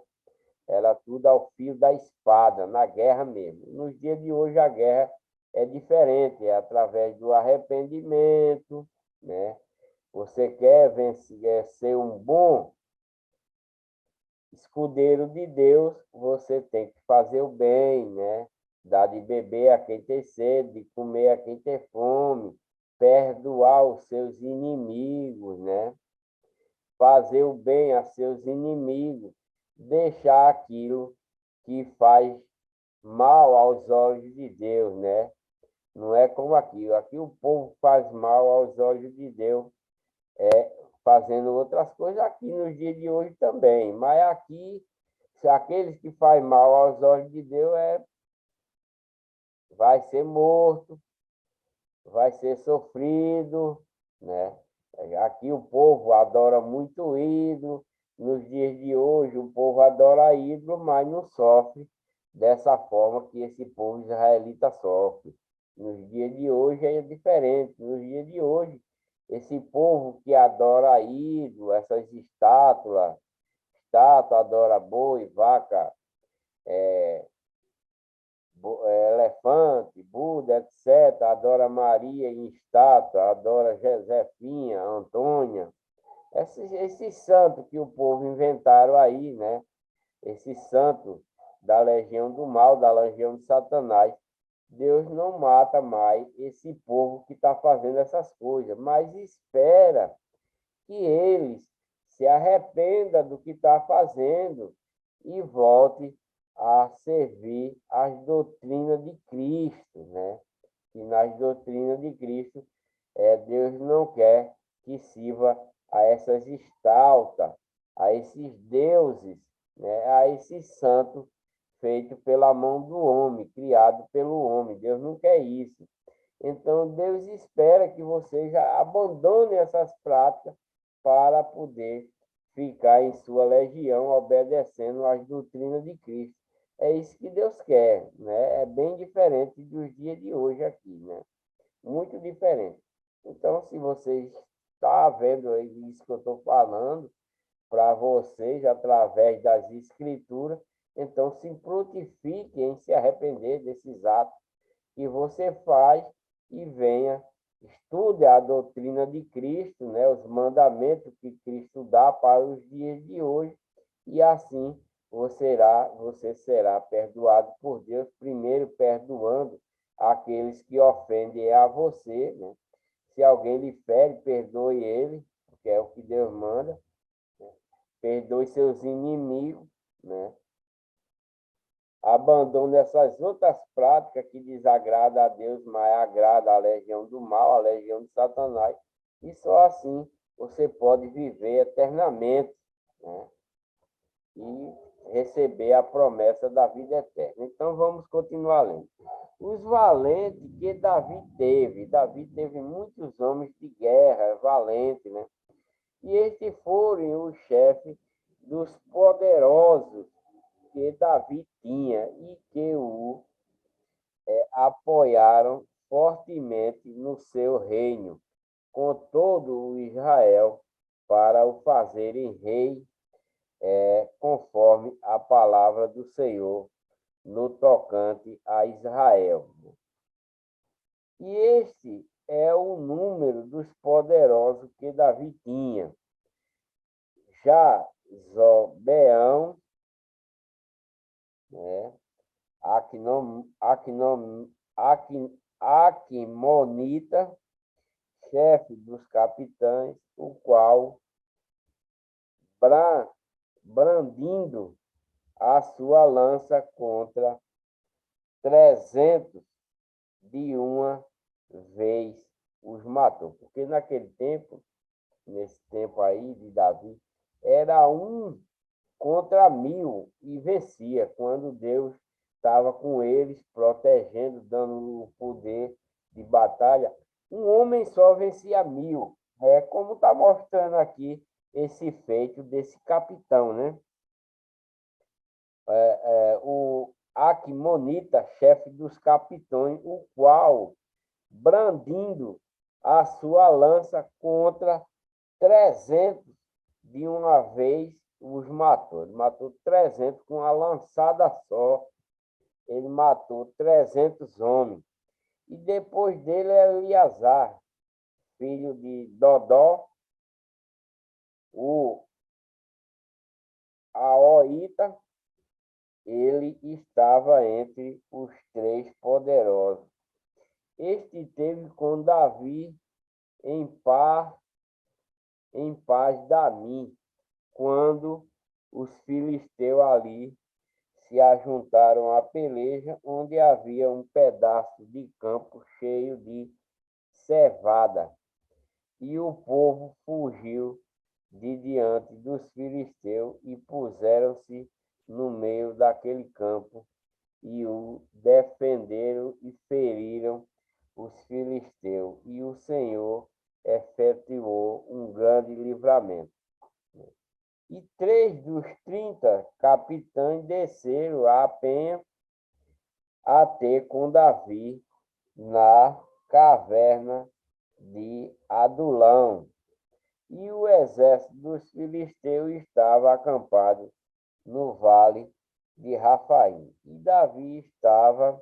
Era tudo ao fio da espada, na guerra mesmo. Nos dias de hoje a guerra é diferente, é através do arrependimento, né? Você quer vencer, ser um bom escudeiro de Deus, você tem que fazer o bem, né? Dar de beber a quem tem sede, de comer a quem tem fome, perdoar os seus inimigos, né? Fazer o bem a seus inimigos, deixar aquilo que faz mal aos olhos de Deus, né? Não é como aqui. Aqui o povo faz mal aos olhos de Deus, fazendo outras coisas aqui nos dias de hoje também. Mas aqui, se aqueles que fazem mal aos olhos de Deus vai ser morto, vai ser sofrido, né? Aqui o povo adora muito ídolo. Nos dias de hoje, o povo adora ídolo, mas não sofre dessa forma que esse povo israelita sofre. Nos dias de hoje é diferente. Nos dias de hoje, esse povo que adora ídolo, essas estátua, adora boi, vaca, elefante, Buda, etc., adora Maria em estátua, adora Josefinha, Antônia, esses santos que o povo inventaram aí, né? Esses santos da legião do mal, da legião de Satanás. Deus não mata mais esse povo que está fazendo essas coisas, mas espera que eles se arrependa do que está fazendo e volte a servir as doutrinas de Cristo, né? E nas doutrinas de Cristo, Deus não quer que sirva a essas estátuas, a esses deuses, né? A esses santos feitos pela mão do homem, criado pelo homem. Deus não quer isso. Então, Deus espera que você já abandone essas práticas para poder ficar em sua legião, obedecendo às doutrinas de Cristo. É isso que Deus quer, né? É bem diferente dos dias de hoje aqui, né? Muito diferente. Então, se você está vendo aí isso que eu estou falando para vocês através das escrituras, então se prontifique em se arrepender desses atos que você faz e venha, estude a doutrina de Cristo, né, os mandamentos que Cristo dá para os dias de hoje, e assim você será perdoado por Deus, primeiro perdoando aqueles que ofendem a você, né? Se alguém lhe fere, perdoe ele, porque é o que Deus manda, né? Perdoe seus inimigos, né? Abandone essas outras práticas que desagradam a Deus, mas agrada a legião do mal, a legião de Satanás. E só assim você pode viver eternamente, né? E receber a promessa da vida eterna. Então vamos continuar lendo. Os valentes que Davi teve muitos homens de guerra, valentes, né? E estes foram os chefes dos poderosos que Davi tinha e que o apoiaram fortemente no seu reino, com todo o Israel, para o fazerem rei, conforme a palavra do Senhor no tocante a Israel. E este é o número dos poderosos que Davi tinha. Já Zobeão, né? Aquimonita, chefe dos capitães, o qual, brandindo a sua lança contra 300 de uma vez, os matou. Porque naquele tempo, nesse tempo aí de Davi, era 1 contra 1000 e vencia, quando Deus estava com eles, protegendo, dando o poder de batalha. Um homem só vencia 1000. É como está mostrando aqui esse feito desse capitão, né? o Aquimonita, chefe dos capitães, o qual, brandindo a sua lança contra 300 de uma vez, os matou. Ele matou 300 com uma lançada só. Ele matou 300 homens. E depois dele é Eleazar, filho de Dodó, o Aoita. Ele estava entre os três poderosos. Este teve com Davi em paz Damim, quando os filisteus ali se ajuntaram à peleja, onde havia um pedaço de campo cheio de cevada, e o povo fugiu de diante dos filisteus e puseram-se no meio daquele campo e o defenderam e feriram os filisteus, e o Senhor efetuou um grande livramento. E 3 dos 30 capitães desceram a penha a ter com Davi na caverna de Adulão. E o exército dos filisteus estava acampado no vale de Rafaim. E Davi estava,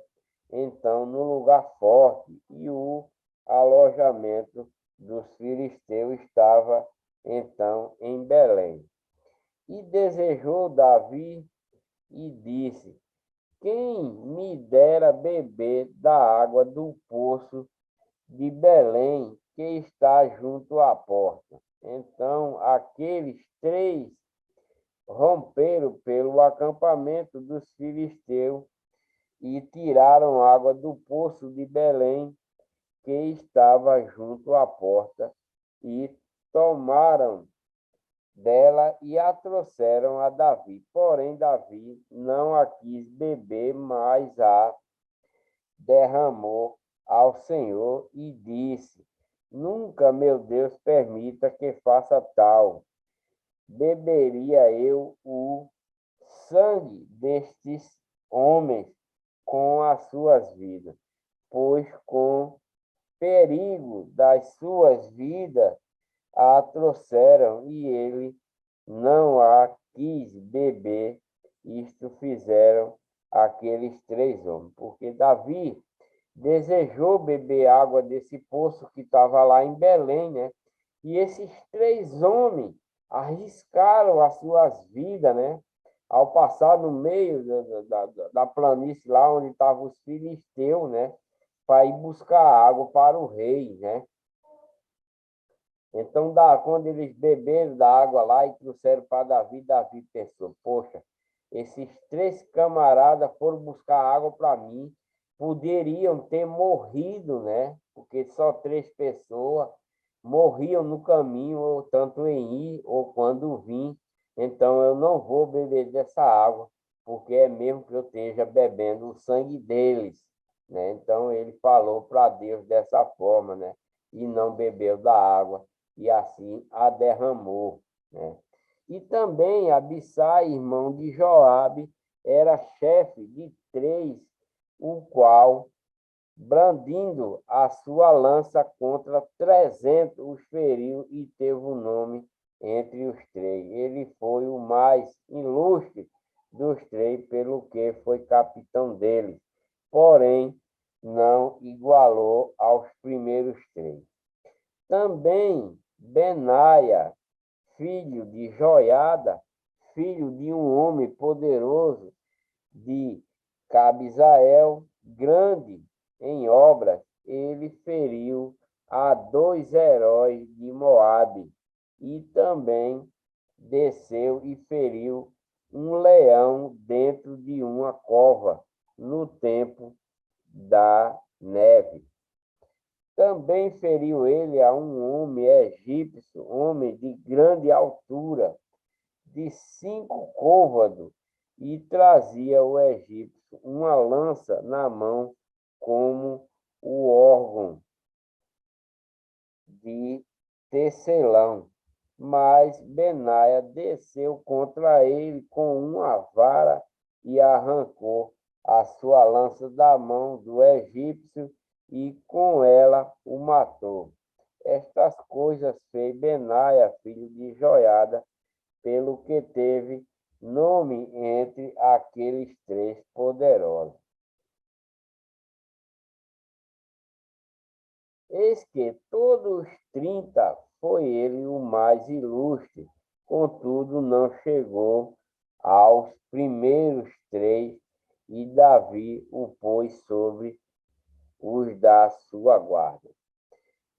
então, no lugar forte, e o alojamento dos filisteus estava, então, em Belém. E desejou Davi e disse: quem me dera beber da água do poço de Belém, que está junto à porta. Então aqueles 3 romperam pelo acampamento dos filisteus e tiraram água do poço de Belém, que estava junto à porta, e tomaram dela e a trouxeram a Davi. Porém, Davi não a quis beber, mas a derramou ao Senhor e disse: nunca, meu Deus, permita que faça tal. Beberia eu o sangue destes homens com as suas vidas, pois com perigo das suas vidas a trouxeram, e ele não a quis beber. Isto fizeram aqueles 3 homens, porque Davi desejou beber água desse poço que estava lá em Belém, né? E esses 3 homens arriscaram as suas vidas, né? Ao passar no meio da planície lá onde estavam os filisteus, né? Para ir buscar água para o rei, né? Então, quando eles beberam da água lá e trouxeram para Davi, Davi pensou: poxa, esses 3 camaradas foram buscar água para mim, poderiam ter morrido, né? Porque só 3 pessoas morriam no caminho, ou tanto em ir ou quando vim. Então, eu não vou beber dessa água, porque é mesmo que eu esteja bebendo o sangue deles, né? Então, ele falou para Deus dessa forma, né? E não bebeu da água, e assim a derramou, né? E também Abissai, irmão de Joabe, era chefe de 3, o qual, brandindo a sua lança contra 300, os feriu e teve o nome entre os 3. Ele foi o mais ilustre dos 3, pelo que foi capitão deles, porém não igualou aos primeiros 3. Também Benaia, filho de Joiada, filho de um homem poderoso de Cabizael, grande em obras, ele feriu a 2 heróis de Moabe, e também desceu e feriu um leão dentro de uma cova no tempo da neve. Também feriu ele a um homem egípcio, homem de grande altura, de 5 côvados, e trazia o egípcio uma lança na mão como o órgão de tecelão. Mas Benaia desceu contra ele com uma vara e arrancou a sua lança da mão do egípcio e com ela o matou. Estas coisas fez Benaia, filho de Joiada, pelo que teve nome entre aqueles três poderosos. Eis que todos os 30 foi ele o mais ilustre, contudo não chegou aos primeiros três, e Davi o pôs sobre os da sua guarda.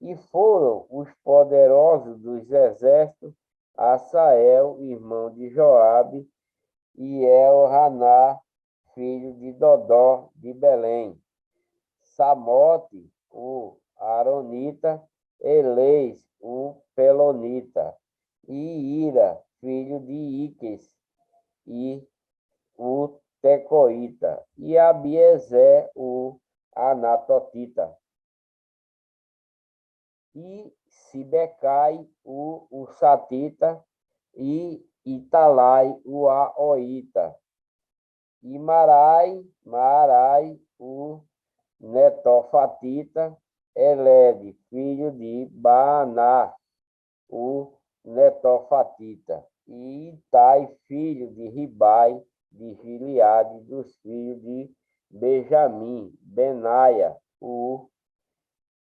E foram os poderosos dos exércitos, Asael, irmão de Joabe, e Elhaná, filho de Dodó, de Belém, Samote, o Aronita, Eleis, o Pelonita, e Ira, filho de Iques, e o Tecoíta, e Abiezer, o Anatotita, e Sibecai, o Satita, e Italai, o Aoita, e Marai, o Netofatita, Elede, filho de Baaná, o Netofatita, e Itai, filho de Ribai, de Gileade, dos filhos de Benjamim, Benaia, o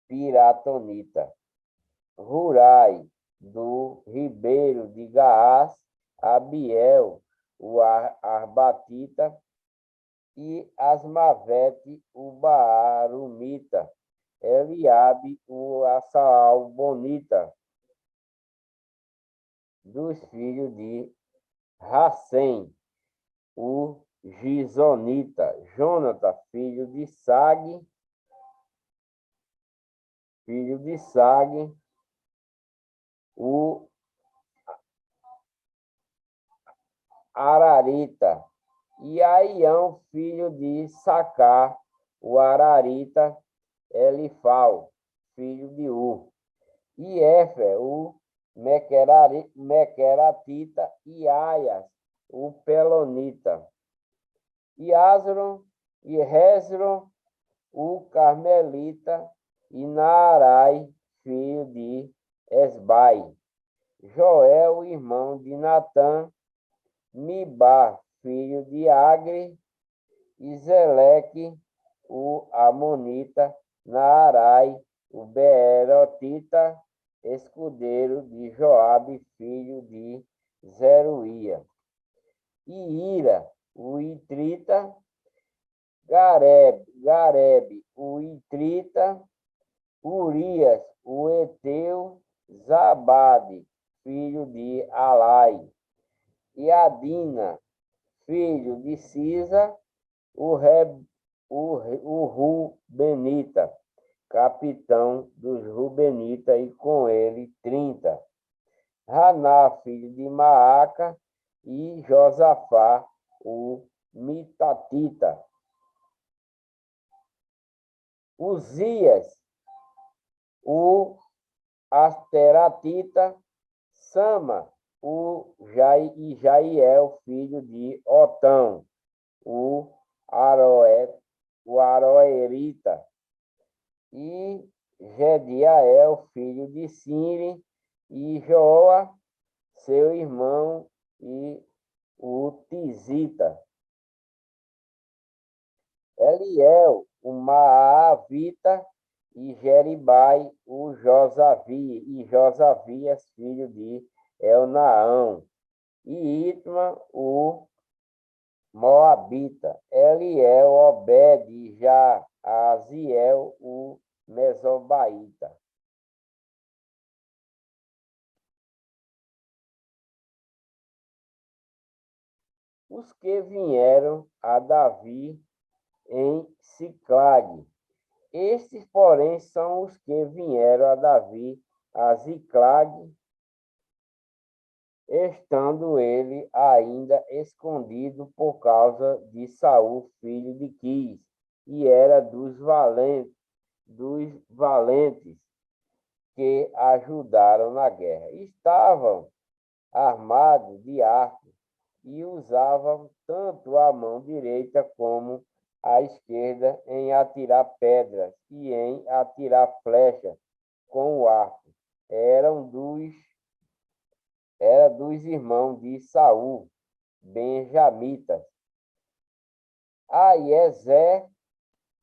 Piratonita, Hurai, do ribeiro de Gaás, Abiel, o Arbatita, e Asmavete, o Baarumita, Eliabe, o Asaalbonita, dos filhos de Racém, o Gizonita, Jonathan, filho de Sag, o Ararita, e Aião, filho de Sacar, o Ararita, Elifal, filho de Ur, e Éfer, o Mequeratita, e Aias, o Pelonita, e Asron, e Hezron, o Carmelita, e Naarai, filho de Esbai, Joel, irmão de Natã, Mibar, filho de Agre, e Zeleque, o Amonita, Naarai, o Beerotita, escudeiro de Joabe, filho de Zeruia, e Ira, o Itrita, Garebe, o Itrita, Urias, o Eteu, Zabade, filho de Alai, e Adina, filho de Cisa, o Rubenita, capitão dos Rubenitas, e com ele 30. Haná, filho de Maaca, e Josafá, o Mitatita. Uzias, o Asteratita, Sama, o Jaiel, filho de Otão, o Aroerita, e Gediael, filho de Sire, e Joa, seu irmão, e o Tizita. Eliel, o Maavita, e Jeribai, o Josavias, filho de Elnaão, e Itma, o Moabita, Eliel, Obed, e Jaaziel, o Mesobaíta. Os que vieram a Davi em Siclag. Estes, porém, são os que vieram a Davi a Ziclag, estando ele ainda escondido por causa de Saul, filho de Quis, e era dos valentes que ajudaram na guerra. Estavam armados de arco e usavam tanto a mão direita como a esquerda em atirar pedras e em atirar flechas com o arco. Era dos irmãos de Saul, benjamitas. Aiezer,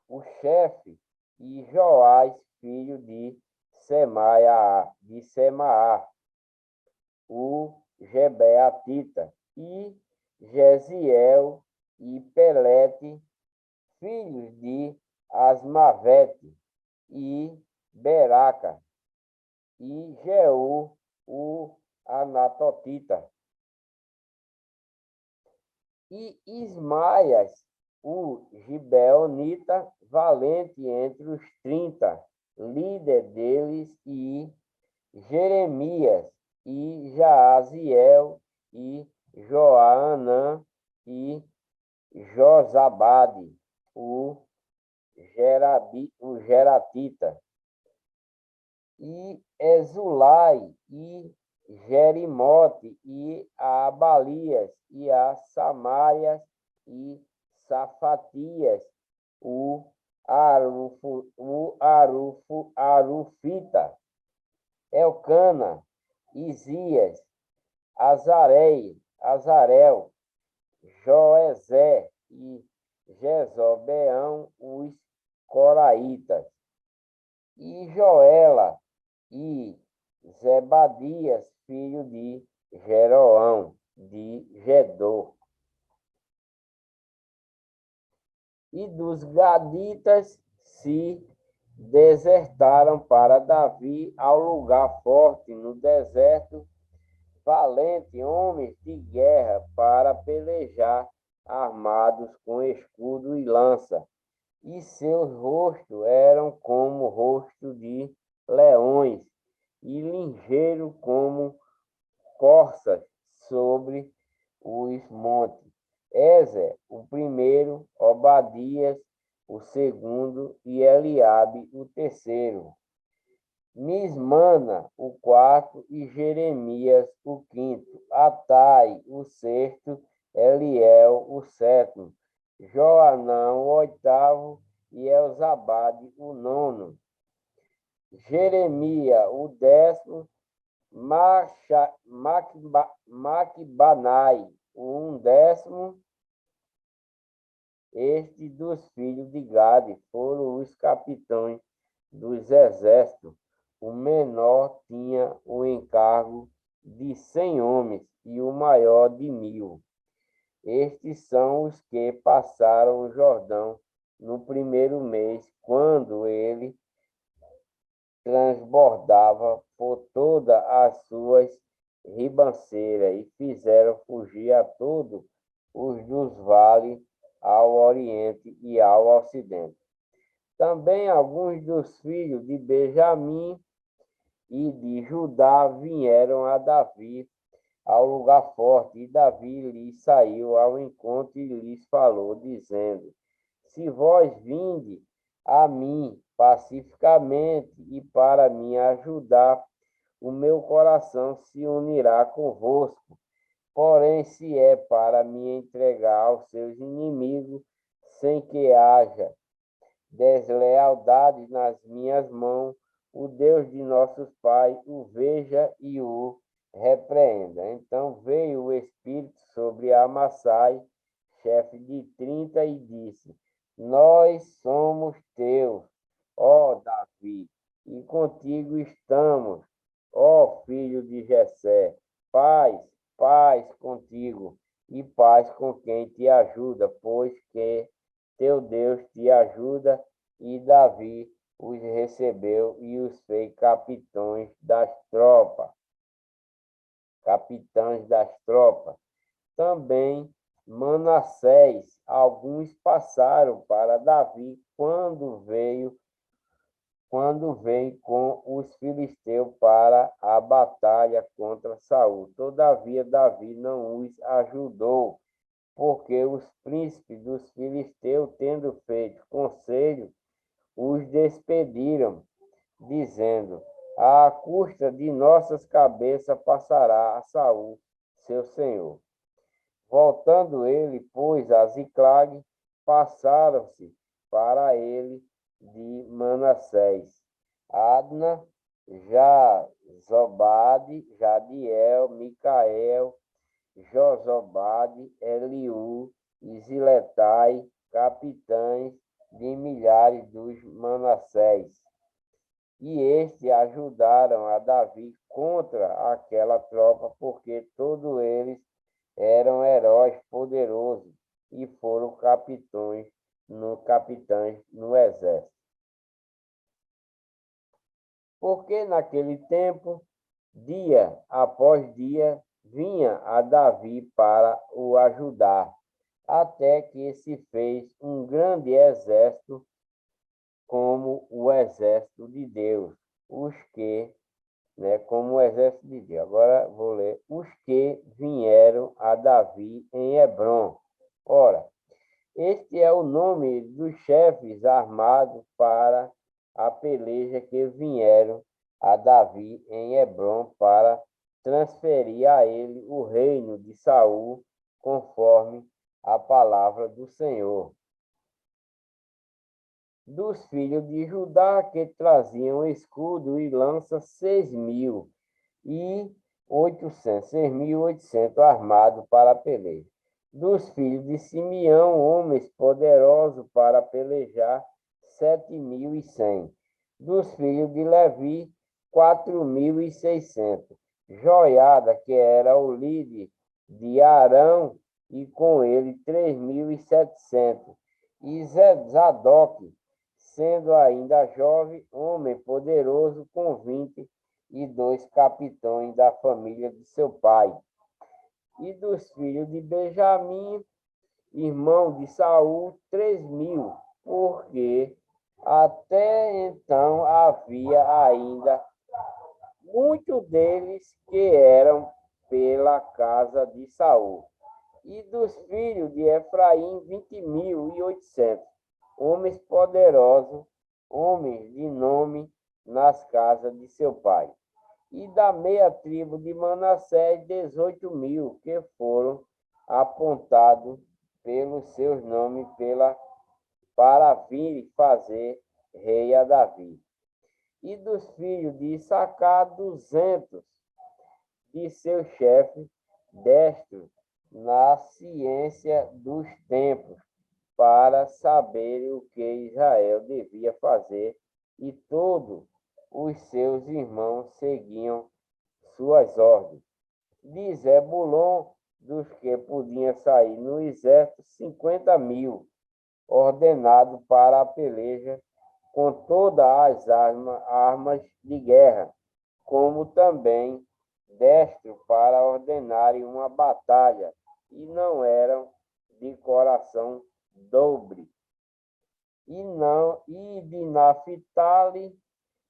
o chefe, e Joás, filho de Semaá, o Gebeatita, e Gesiel e Pelete, filhos de Asmavete, e Beraca, e Jeú, o Anatotita, e Ismaias, o Gibeonita, valente entre os 30, líder deles, e Jeremias, e Jaaziel, e Joanã, e Josabade, o Geratita, e Exulai, e Jerimote, e a Abalias, e a Samarias, e Safatias, Arufita, Elcana, Isias, Azarel, Joezé e Jezobeão, os coraitas, e Joela e Zebadias, filho de Jeroão, de Gedor. E dos gaditas se desertaram para Davi ao lugar forte no deserto, valente homens de guerra para pelejar, armados com escudo e lança, e seus rostos eram como rosto de leões, e ligeiro como corças sobre os montes. Ezer, o primeiro, Obadias, o segundo, e Eliabe, o terceiro. Mismana, o quarto, e Jeremias, o quinto. Atai, o sexto, Eliel, o sétimo. Joanão, o oitavo, e Elzabade, o nono. Jeremias, o décimo, Macbanai, o undécimo. Estes dos filhos de Gade foram os capitães dos exércitos. O menor tinha o encargo de 100 homens e o maior de 1000. Estes são os que passaram o Jordão no primeiro mês, quando ele transbordava por todas as suas ribanceiras, e fizeram fugir a todos os dos vales ao oriente e ao ocidente. Também alguns dos filhos de Benjamim e de Judá vieram a Davi ao lugar forte, e Davi lhes saiu ao encontro e lhes falou, dizendo: se vós vinde a mim pacificamente e para me ajudar, o meu coração se unirá convosco. Porém, se é para me entregar aos seus inimigos, sem que haja deslealdade nas minhas mãos, o Deus de nossos pais o veja e o repreenda. Então veio o Espírito sobre Amassai, chefe de 30, e disse: nós somos teus, ó Davi, e contigo estamos, ó filho de Jessé. Paz contigo, e paz com quem te ajuda, pois que teu Deus te ajuda. E Davi os recebeu e os fez capitães das tropas. Também Manassés, alguns passaram para Davi quando veio com os filisteus para a batalha contra Saul. Todavia Davi não os ajudou, porque os príncipes dos filisteus, tendo feito conselho, os despediram, dizendo: à custa de nossas cabeças passará a Saul, seu senhor. Voltando ele, pois, a Ziclag, passaram-se para ele de Manassés, Adna, Jazobade, Jadiel, Micael, Jozobade, Eliú e Ziletai, capitães de milhares dos Manassés. E estes ajudaram a Davi contra aquela tropa, porque todos eles eram heróis poderosos e foram capitães no exército. Porque naquele tempo, dia após dia, vinha a Davi para o ajudar, até que se fez um grande exército, como o exército de Deus, como o exército de Deus. Agora vou ler. Os que vieram a Davi em Hebrom. Ora, este é o nome dos chefes armados para a peleja que vieram a Davi em Hebrom para transferir a ele o reino de Saul, conforme a palavra do Senhor. Dos filhos de Judá que traziam escudo e lança 6.800 armados para a peleja. Dos filhos de Simeão, homens poderosos para pelejar, 7.100. Dos filhos de Levi, 4.600. Joiada, que era o líder de Arão, e com ele 3.700. E Zadok, sendo ainda jovem, homem poderoso, com 22 capitães da família de seu pai. E dos filhos de Benjamim, irmão de Saul, 3.000, porque até então havia ainda muitos deles que eram pela casa de Saul. E dos filhos de Efraim, 20.800. Homens poderosos, homens de nome nas casas de seu pai. E da meia tribo de Manassés, 18.000, que foram apontados pelos seus nomes para vir fazer rei a Davi. E dos filhos de Issacar, 200, de seu chefe, destro na ciência dos tempos, para saber o que Israel devia fazer, e todos os seus irmãos seguiam suas ordens. De Zebulon, dos que podiam sair no exército, 50.000, ordenado para a peleja, com todas as armas de guerra, como também destro para ordenarem uma batalha, e não eram de coração dobre. E de Naphtali,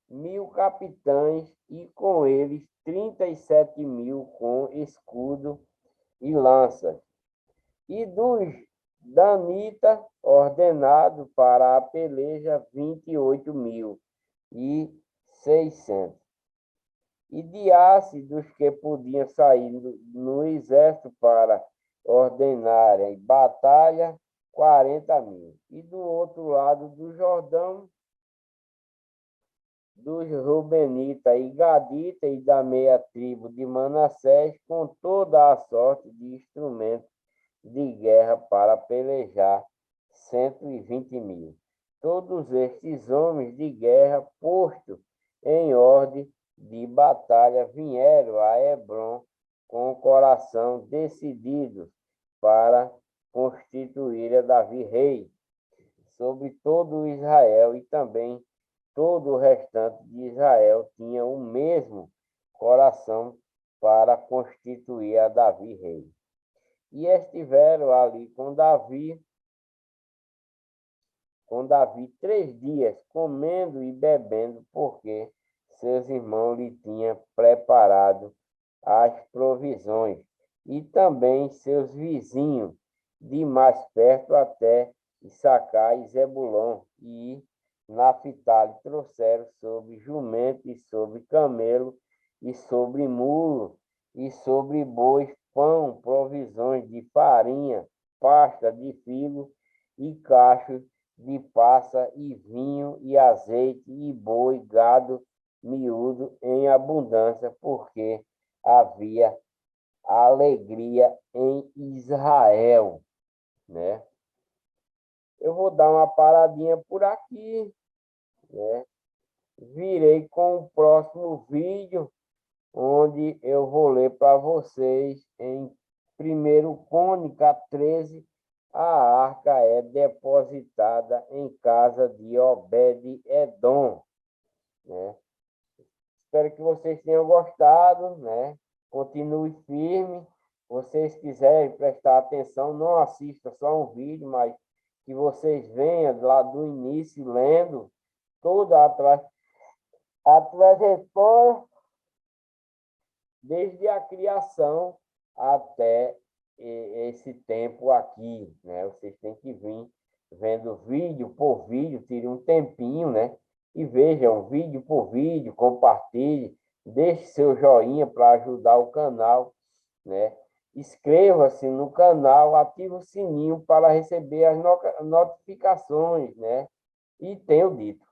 1.000 capitães, e com eles 37.000 com escudo e lanças. E dos Danita, ordenado para a peleja, 28.600. E de Asse, dos que podiam sair no exército para ordenarem batalha, 40.000. E do outro lado do Jordão, dos Rubenitas e Gaditas e da meia tribo de Manassés, com toda a sorte de instrumentos de guerra para pelejar, 120.000. Todos estes homens de guerra, postos em ordem de batalha, vieram a Hebrom com o coração decidido para constituir a Davi rei sobre todo Israel, e também todo o restante de Israel tinha o mesmo coração para constituir a Davi rei. E estiveram ali com Davi 3 dias, comendo e bebendo, porque seus irmãos lhe tinham preparado as provisões, e também seus vizinhos, de mais perto até Issacar e Zebulon e Naphtali, trouxeram sobre jumento e sobre camelo e sobre mulo e sobre bois pão, provisões de de farinha, pasta de figo e cachos de passa e vinho e azeite e boi, gado miúdo em abundância, porque havia alegria em Israel, né? Eu vou dar uma paradinha por aqui, né? Virei com o próximo vídeo, onde eu vou ler para vocês em 1 Crônica 13, a arca é depositada em casa de Obed-Edom, né? Espero que vocês tenham gostado, né? Continue firme. Vocês quiserem prestar atenção, não assista só um vídeo, mas que vocês venham lá do início lendo toda a trajetória desde a criação até esse tempo aqui, né? Vocês têm que vir vendo vídeo por vídeo, tire um tempinho, né? E vejam vídeo por vídeo, compartilhe, deixe seu joinha para ajudar o canal, né? Inscreva-se no canal, ative o sininho para receber as notificações, né? E tenho dito.